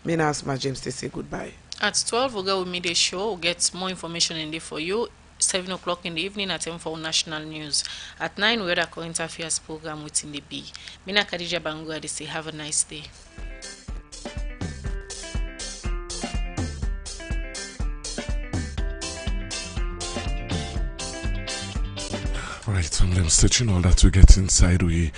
Me now ask my James to say goodbye. At 12, we'll go with midday show. We'll get more information in there for you. 7 o'clock in the evening at 10 for national news. At 9, we had a current affairs program within the B. Mina Khadija Bangua, they say have a nice day. Right, I'm stitching all that we get inside. We